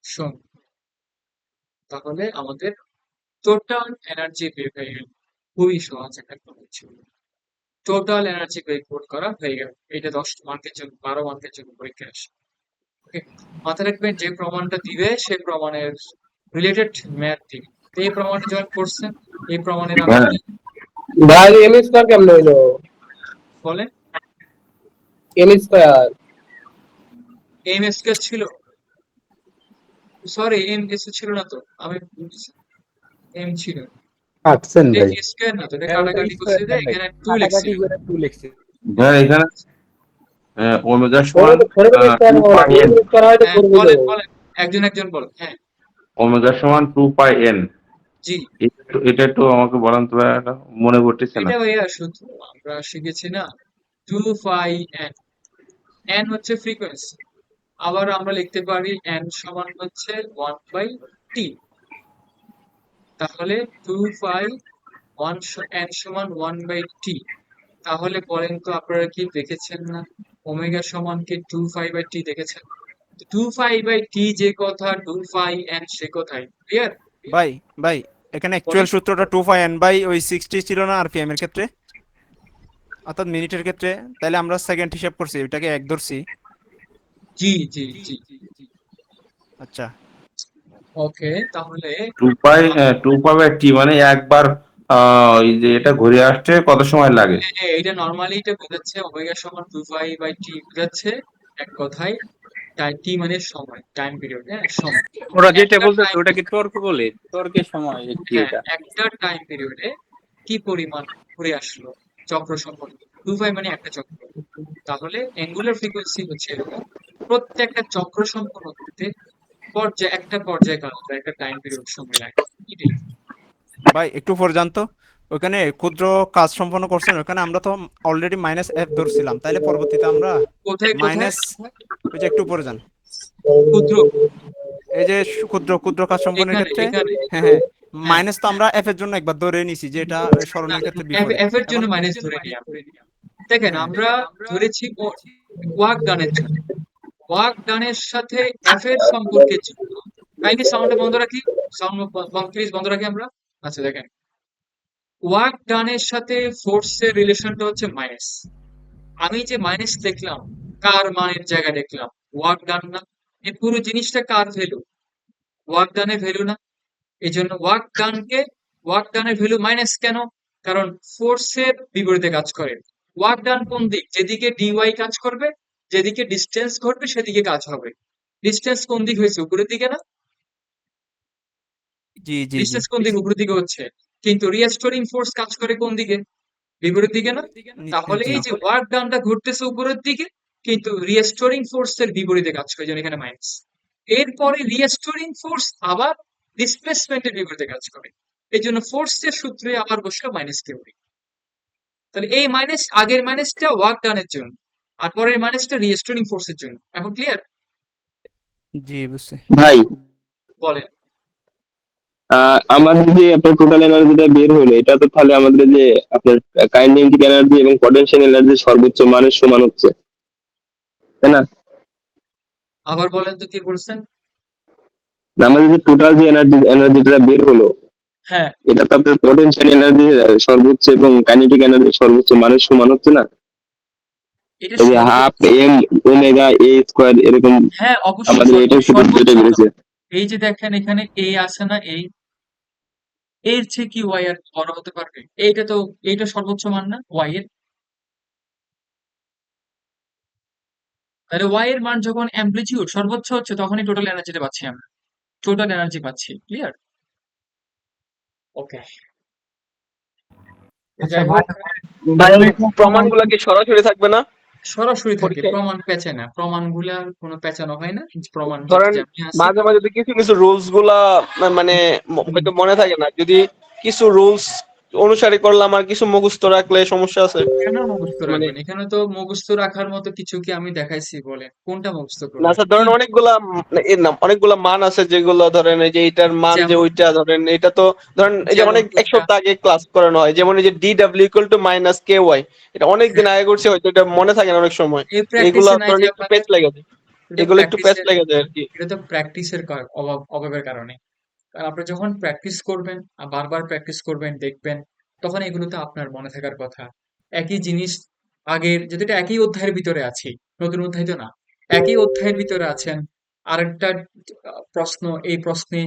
শূন্য। তাহলে আমাদের টোটাল এনার্জি বের হয়ে গেল। খুবই সহজ একটা প্রশ্ন ছিল। টোটাল এনার্জি বের করা হয়ে গেল। এটা 10 মার্কের জন্য, 12 মার্কের জন্য পরীক্ষা আসে। ওকে, মাথায় রাখবেন যে প্রমাণটা দিবে সে প্রমাণের রিলেটেড ম্যাথ দিবে। তো এই প্রমাণটা যখন করছেন, এই প্রমাণের আমি ভাই এম স্কয়ার কেমন হইলো? বলেন। এল স্কয়ার। এম স্কয়ার ছিল, সরি এম এস ছিল না তো, আমি এম ছিল, কাটছেন এটা ভাই। স্কয়ার না তো, এটা হ্যাঁ ওটা কাটাকাটি করছে স্কয়ার যে না ভাই, এখানে 2 কাটাকাটি লিখছিল। করে 2 লিখছে। ভাই এখানে ওমেগা ফোরে সমান স্কয়ার টু হবে না, পাই এন। ফোরে স্কয়ার হয় তো হ্যাঁ ফোর বুঝো। বলেন বলেন, একজন একজন বলেন। হ্যাঁ ওমেগা সমান 2 পাই এন। জি, এটা একটু আমাকে বলেন তো ভাই, এটা মনে পড়তেছে না। এটা ভাইয়া শুধু আমরা শিখেছি না, 2 পাই এন, এন হচ্ছে ফ্রিকোয়েন্সি। আবার আমরা লিখতে পারি এন সমান হচ্ছে 1/t, তাহলে 2 পাই এন সমান 1/t। তাহলে বলেন তো আপনারা কি দেখেছেন না, ওমেগা সমান কি 2 পাই/t দেখেছেন? 2 পাই/t যে কথা, 2 পাই এন সে কথাই, ক্লিয়ার? ভাই ভাই এখানে অ্যাকচুয়াল সূত্রটা 2 পাই n বাই ওই 60 ছিল না আরপিএম এর ক্ষেত্রে, অর্থাৎ মিনিটের ক্ষেত্রে, তাহলে আমরা সেকেন্ড হিসাব করছি, এটাকে এক ধরছি। জি জি জি। আচ্ছা ওকে, তাহলে 2 পাই মানে একবার ওই যে এটা ঘুরে আসতে কত সময় লাগে? হ্যাঁ, এটা নর্মালি এটা বোঝাচ্ছে ওমেগা সমান 2 পাই/t বোঝাচ্ছে এক কথায়। টি মানে সময়, টাইম পিরিয়ড, হ্যাঁ সময়। ওরা যেটা একটা বলতেছে টাইম, ওটাকে তর্ক বলে, তর্কের সময় কি হ্যাঁ এটা? একটা টাইম পিরিয়ডে কি পরিমাণ ঘুরে আসলো চক্র সম্পন্ন, 2 পাই মানে একটা চক্র। তাহলে অ্যাঙ্গুলার ফ্রিকোয়েন্সি হচ্ছে এরকম, প্রত্যেকটা চক্র সম্পন্ন করতে একটা পর্যায়কাল বা একটা টাইম পিরিয়ড সময় লাগে, এটাই। ভাই একটু পর জানতো, ওখানে ক্ষুদ্র কাজ সম্পন্ন করছেন, ওখানে আমরা তো অলরেডি -f ধরছিলাম, তাইলে পরবর্তীতে আমরা কোথায় কোথায়? মাইনাস, ওই যে একটু পরে যান, ক্ষুদ্র, এই যে ক্ষুদ্র ক্ষুদ্র কাজ সম্পন্নের এখানে ক্ষেত্রে, এখানে হ্যাঁ হ্যাঁ, হ্যাঁ মাইনাস তো আমরা এফ এর জন্য একবার ধরে নিছি যে এটা না, সরণের ক্ষেত্রে এফ বিপরীত। এফ এর জন্য এখন মাইনাস ধরে নিই আমরা। দেখেন হ্যাঁ আমরা ধরেছি ওয়ার্ক ডানের জন্য, ওয়ার্ক ডানের সাথে এফ এর সম্পর্কের জন্য। কাইন্ডলি সাউন্ড বন্ধ রাখি, সাউন্ড প্লিজ বন্ধ রাখি আমরা। আচ্ছা দেখেন, ওয়ার্ক ডানের সাথে ফোর্সের রিলেশনটা হচ্ছে মাইনাস। আমি যে মাইনাস দেখলাম, কার মানের জায়গায় দেখলাম, ওয়ার্ক ডান না? এই পুরো জিনিসটা কার ভ্যালু? ওয়ার্ক ডানের ভ্যালু না? এই জন্য ওয়ার্ক ডানের ভ্যালু মাইনাস কেন? কারণ ফোর্সের বিপরীতে কাজ করে। ওয়ার্ক ডান কোন দিক? যেদিকে ডিওয়াই কাজ করবে, যেদিকে ডিস্টেন্স ঘটবে সেদিকে কাজ হবে। ডিস্টেন্স কোন দিক হয়েছে? উপরের দিকে না? জি জি জি, ডিস্টেন্স কোন দিকে? উপরের দিকে হচ্ছে। কিন্তু রিস্টোরিং ফোর্স কাজ করে কোন দিকে? বিপরীত দিকে না? তাহলে জি এই যে ওয়ার্ক ডানটা ঘটতেছে উপরের দিকে, কিন্তু রিস্টোরিং ফোর্স এর বিপরীতে কাজ করে, যেন এখানে মাইনাস। এরপরে রিস্টোরিং ফোর্স আবার ডিসপ্লেসমেন্টের বিপরীতে কাজ করে, এই জন্য ফোর্সের সূত্রে আবার বসলো মাইনাস থিওরি। তাহলে এই মাইনাস, আগের মাইনাসটা ওয়ার্ক ডানের জন্য, আর পরের মাইনাসটা রিস্টোরিং ফোর্সের জন্য। এখন ক্লিয়ার? জি বুঝছি। ভাই বলেন। আমাদের যে আপনার টোটাল এনার্জিটা বের হলো, এটা তো তাহলে আমাদের যে আপনার কাইনেটিক এনার্জি এবং পটেনশিয়াল এনার্জি সর্বোচ্চ মানের সমান হচ্ছে, তাই না? আবার বলেন তো কি বলছেন? আমাদের যে টোটাল যে এনার্জিটা বের হলো, হ্যাঁ, এটা তো আপনার পটেনশিয়াল এনার্জি সর্বোচ্চ এবং কাইনেটিক এনার্জি সর্বোচ্চ মানের সমান হচ্ছে না? এটা এই যে সর্বোচ্চ। হাফ এম ওমেগা এ স্কোয়ার এরকম হ্যাঁ অবশ্যই আমাদের এটা সর্বোচ্চ যেটা তো। বেড়েছে। এই যে দেখেন এখানে এ আছে না, এই এর চেয়ে কি ওয়াই আর বড় হতে পারবে? এইটা তো, এইটা সর্বোচ্চ মান না ওয়াই এর? তাহলে ওয়াই এর মান যখন অ্যামপ্লিটিউড সর্বোচ্চ হচ্ছে, তখনই টোটাল এনার্জিটা পাচ্ছি আমরা, টোটাল এনার্জি পাচ্ছি। ক্লিয়ার? ওকে, আচ্ছা যাই ভাই, হোক, প্রমাণগুলো কি সরাসরি থাকবে না সরাসরি থাকে, পরীক্ষায়? প্রমাণ পেঁচে না, প্রমাণগুলা কোনো পেঁচানো হয় না, প্রমাণ ধরেন যেমনি আছে। মাঝে মাঝে তো কিছু কিছু রুলস গুলা মানে হয়তো মনে থাকে না, যদি কিছু রুলস অনুসারে করলাম আর কিছু মুখস্থ রাখলে সমস্যা আছে কেন মুখস্থ মানে? রাখবেন? এখানে তো মুখস্থ রাখার মতো কিছু কি আমি দেখাইছি? বলেন কোনটা মুখস্থ না করবেন? স্যার, কি ধরেন অনেকগুলা এর নাম অনেকগুলা মান আছে, যেগুলো ধরেন এই যে এইটার মান যে যেমন? ওইটা, ধরেন এটা তো ধরেন এই যে যেমন অনেক এক কোনটা? সপ্তাহ আগে ক্লাস করানো হয়, যেমন এই যে DW = -KY, এটা অনেক দিন আগে করছে, হয়তো এটা মনে থাকে না অনেক সময়। এই এগুলা প্র্যাকটিসে নাই ধরেন যে একটু আপনাদের? পেচ লেগে যায়, এটা এগুলো একটু পেচ প্র্যাকটিসের, লেগে যায় আর কি। এটা তো প্র্যাকটিসের অভাবের কারণে। কারণ আপনি যখন প্র্যাকটিস করবেন আর বারবার প্র্যাকটিস করবেন, দেখবেন, তখন এগুলো তো আপনার মনে থাকার কথা। একই জিনিস আগের, যেটা একই অধ্যায়ের ভিতরে আছি, নতুন অধ্যায় তো না, একই অধ্যায়ের ভিতরে আছেন, আরেকটা প্রশ্ন এই প্রশ্নে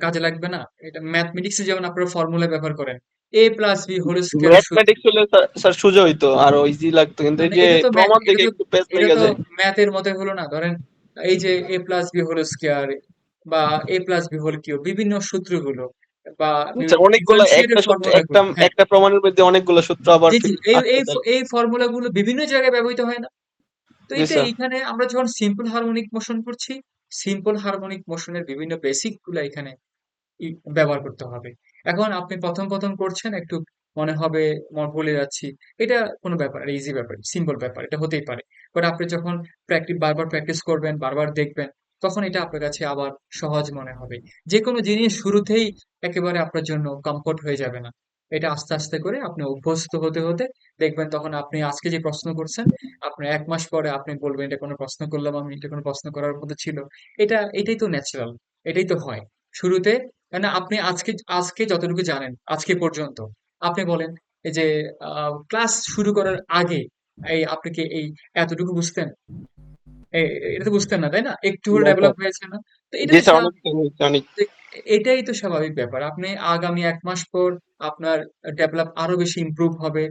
কাজে লাগবে না? এটা ম্যাথমেটিক্সে যেমন আপনারা ফর্মুলা ব্যবহার করেন, a plus B whole square mathematics হলে স্যার সোজা হইতো আর ইজি লাগতো, কিন্তু এই মানে যে এটা তো প্রমাণ থেকে একটু পেচ এটা লেগে তো যায়। ম্যাথের মধ্যে হলো না, ধরেন এই যে a plus B whole square বা a plus B whole cube, বিভিন্ন সূত্রগুলো বা আচ্ছা, অনেকগুলো ডিফারেন্সিয়েটের একটা সূত্র ফর্মুলাগুলো, হ্যাঁ একটা প্রমাণের মধ্যে অনেকগুলো সূত্র আবার জি জি, এই থাকতো এই তাহলে। এই ফর্মুলাগুলো বিভিন্ন জায়গায় ব্যবহৃত হয় না। তো জি এটা স্যার। এইখানে আমরা যখন সিম্পল হারমোনিক মোশন করছি, সিম্পল হারমোনিক মোশনের বিভিন্ন বেসিক গুলো এখানে ব্যবহার করতে হবে। এখন আপনি প্রথম প্রথম করছেন, একটু মনে হবে ভুলে যাচ্ছি, এটা কোনো ব্যাপার, ইজি ব্যাপার, সিম্পল ব্যাপার, এটা হতেই পারে। বাট আপনি যখন বারবার প্র্যাকটিস করবেন, বারবার দেখবেন, তখন এটা আপনার কাছে আবার সহজ মনে হবে। যে কোনো জিনিস শুরুতেই একেবারে আপনার জন্য কমফোর্ট হয়ে যাবে না। এটা আস্তে আস্তে করে আপনি অভ্যস্ত হতে হতে দেখবেন, তখন আপনি আজকে যে প্রশ্ন করছেন, আপনার 1 মাস পরে আপনি বলবেন এটা কোনো প্রশ্ন করলাম আমি, এটা কোনো প্রশ্ন করার মতো ছিল। এটাই তো ন্যাচারাল, এটাই তো হয় শুরুতে। না, আপনি আজকে আজকে যতটুকু জানেন আজকে পর্যন্ত, আপনি বলেন এই যে ক্লাস শুরু করার আগে আপনি কি এই এতটুকু বুঝতেন? এটা তো বুঝতেন না, তাই না? একটু হলে না স্যার। ডেভেলপ হয়েছে না? তো এটা জি তো স্যার, অনেক অনেক। তো এটাই তো স্বাভাবিক ব্যাপার। আপনি আগামী 1 মাস পর আপনার ডেভেলপ আরো বেশি ইমপ্রুভ হবে।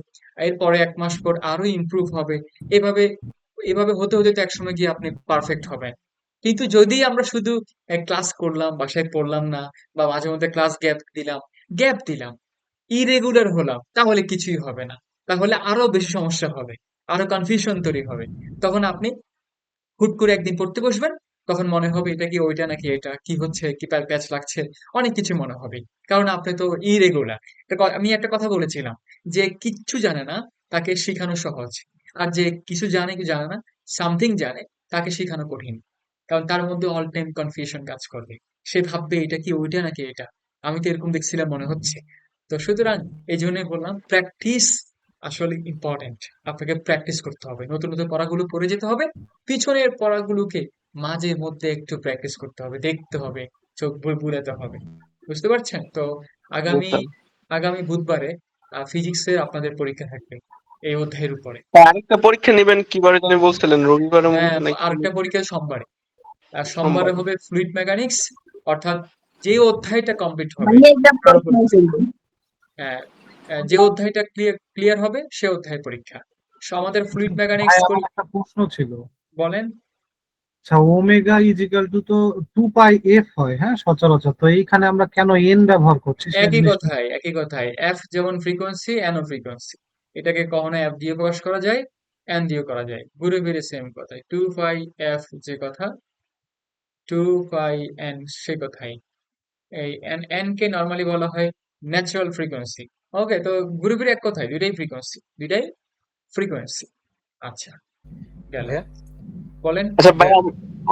এরপরে 1 মাস পর আরো ইমপ্রুভ হবে। এভাবে এভাবে হতে হতে তো একসময় গিয়ে আপনি পারফেক্ট হবেন। কিন্তু যদি আমরা শুধু ক্লাস করলাম, বাসায় পড়লাম না, বা মাঝে মধ্যে ক্লাস গ্যাপ দিলাম, ইরেগুলার হলাম, তাহলে কিছুই হবে না। তাহলে আরো বেশি সমস্যা হবে, আরো কনফিউশন তৈরি হবে। তখন আপনি হুট করে একদিন পড়তে বসবেন, তখন মনে হবে এটা কি ওইটা নাকি এটা কি হচ্ছে, কি প্যাচ লাগছে, অনেক কিছু মনে হবে। কারণ আপনি তো ইরেগুলার। আমি একটা কথা বলেছিলাম যে কিচ্ছু জানে না তাকে শেখানো সহজ, আর যে কিছু জানে কি জানে না, সামথিং জানে, তাকে শেখানো কঠিন। কারণ তার মধ্যে অল টাইম কনফিউশন কাজ করবে। সে ভাববে এটা কি ওইটা নাকি এটা, আমি তো এরকম দেখছিলাম মনে হচ্ছে। তো সুতরাং এই জন্যই বললাম প্র্যাকটিস আসলে ইম্পর্টেন্ট। আপনাকে প্র্যাকটিস করতে হবে, নতুন নতুন পড়াগুলো পড়ে যেতে হবে, পিছনের পড়াগুলোকে মাঝে মধ্যে একটু প্র্যাকটিস করতে হবে, দেখতে হবে, চোখ বুলাতে হবে। বুঝতে পারছেন তো? জি আগামী স্যার। আগামী বুধবারে ফিজিক্সের আপনাদের পরীক্ষা থাকবে এই অধ্যায়ের উপরে। আরেকটা পরীক্ষা নেবেন কিবারে জানি বলছিলেন, রবিবারের হ্যাঁ, মধ্যে নাকি? আরেকটা পরীক্ষা সোমবারে। আর সোমবারে সোমবার। হবে ফ্লুইড মেকানিক্স, অর্থাৎ যে অধ্যায়টা কমপ্লিট হবে আমি একটা তার উপর, প্রশ্ন ছিল। হ্যাঁ, যে অধ্যায়টা ক্লিয়ার হবে সে অধ্যায়ের পরীক্ষা। আমাদের ফ্লুইড ভাই মেকানিক্স আমার একটা প্রশ্ন ছিল। বলেন। আচ্ছা, ওমেগা ইজিক্যাল টু তো 2 পাই এফ হয়, হ্যাঁ, সচরাচর। তো এইখানে আমরা কেন এন ব্যবহার করছি সেই জিনিসটা? একই কথায়, এফ যেমন ফ্রিকোয়েন্সি, এন ও ফ্রিকোয়েন্সি। এটাকে কখনো এফ দিয়ে প্রকাশ করা যায়, এন দিয়েও করা যায়, ঘুরে ফিরে সেম কথাই। 2 পাই এফ যে কথা, 2 পাই এন সে কথাই। এই এন এন কে নর্মালি বলা হয় ন্যাচারাল ফ্রিকোয়েন্সি। ওকে, তো ঘুরে ফিরে এক কথাই, দুইটাই ফ্রিকোয়েন্সি। আচ্ছা, গেল। ভাইয়া, বলেন আচ্ছা ভাই, ভাইয়া।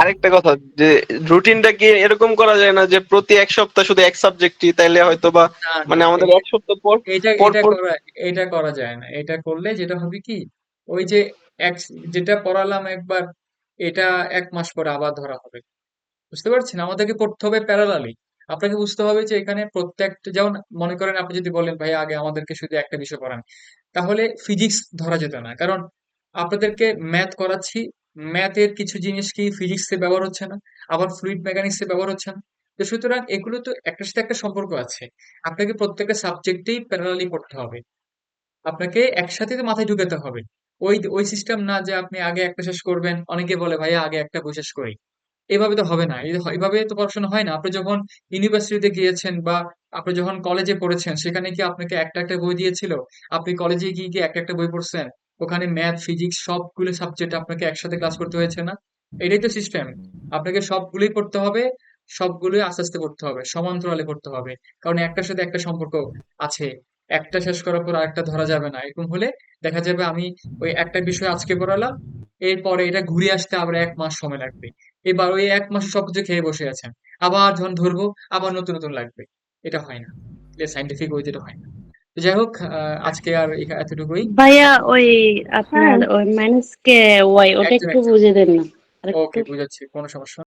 আরেকটা কথা, যে রুটিনটা কি এরকম করা যায় না যে প্রতি এক সপ্তাহ শুধু এক সাবজেক্টই, তাইলে হয়তো বা না না, মানে আমাদের এক সপ্তাহ পর এটা পর এটা পর করা এটা করা যায় না। এটা করলে যেটা হবে কি, ওই যে এক যেটা পড়ালাম একবার, এটা 1 মাস পরে আবার ধরা হবে। বুঝতে পারছেন? আমাদেরকে পড়তে হবে প্যারালালি। আপনাকে বুঝতে হবে যে এখানে প্রত্যেকটা, যেমন মনে করেন আপনি যদি বলেন ভাই আগে আমাদেরকে শুধু একটা বিষয় পড়ান, তাহলে ফিজিক্স ধরা যেত না। কারণ আপনাদেরকে ম্যাথ করাচ্ছি, ম্যাথের কিছু জিনিস কি ফিজিক্সে ব্যবহার হচ্ছে না, আবার ফ্লুইড মেকানিক্সে ব্যবহার হচ্ছে না। তো সুতরাং এগুলো তো একটার সাথে একটা সম্পর্ক আছে। আপনাকে প্রত্যেকটা সাবজেক্টেই প্যারালালি পড়তে হবে। আপনাকে একসাথে তো মাথায় ঢুকাতে হবে। ওই ওই সিস্টেম না যে আপনি আগে একটা শেষ করবেন, অনেকে বলে ভাইয়া আগে একটা বই শেষ করি। এভাবে তো হবে না, এভাবে তো পড়াশোনা হয় না। আপনি যখন ইউনিভার্সিটিতে গিয়েছেন বা আপনি যখন কলেজে পড়েছেন, সেখানে কি আপনাকে একটা একটা বই দিয়েছিল? আপনি কলেজে গিয়ে কি একটা একটা বই পড়ছেন? ওখানে ম্যাথ, ফিজিক্স সবগুলো সাবজেক্ট আপনাকে একসাথে ক্লাস করতে হয়েছে না? এটাই তো সিস্টেম। আপনাকে সবগুলোই পড়তে হবে, সবগুলোই আস্তে আস্তে পড়তে হবে, সমান্তরালে পড়তে হবে। কারণ একটার সাথে একটা সম্পর্ক আছে। একটা শেষ করার পর আরেকটা ধরা যাবে না। এরকম হলে দেখা যাবে আমি ওই একটা বিষয় আজকে পড়ালাম, এরপরে এটা ঘুরে আসতে আবার 1 মাস সময় লাগবে। এবার ওই 1 মাসে সবকিছু খেয়ে বসে আছেন, আবার যখন ধরবো আবার নতুন নতুন লাগবে। এটা হয় না, সাইন্টিফিক ওই যেটা হয় না। তো যাই হোক, আজকে আর এতটুকুই। ভাইয়া ওই আপনার ওই মাইনাস কে ওয়াই ওটা একদম একটু একদম, বুঝে দেন না আরেকটু। ওকে, বুঝাচ্ছি, কোনো সমস্যা না।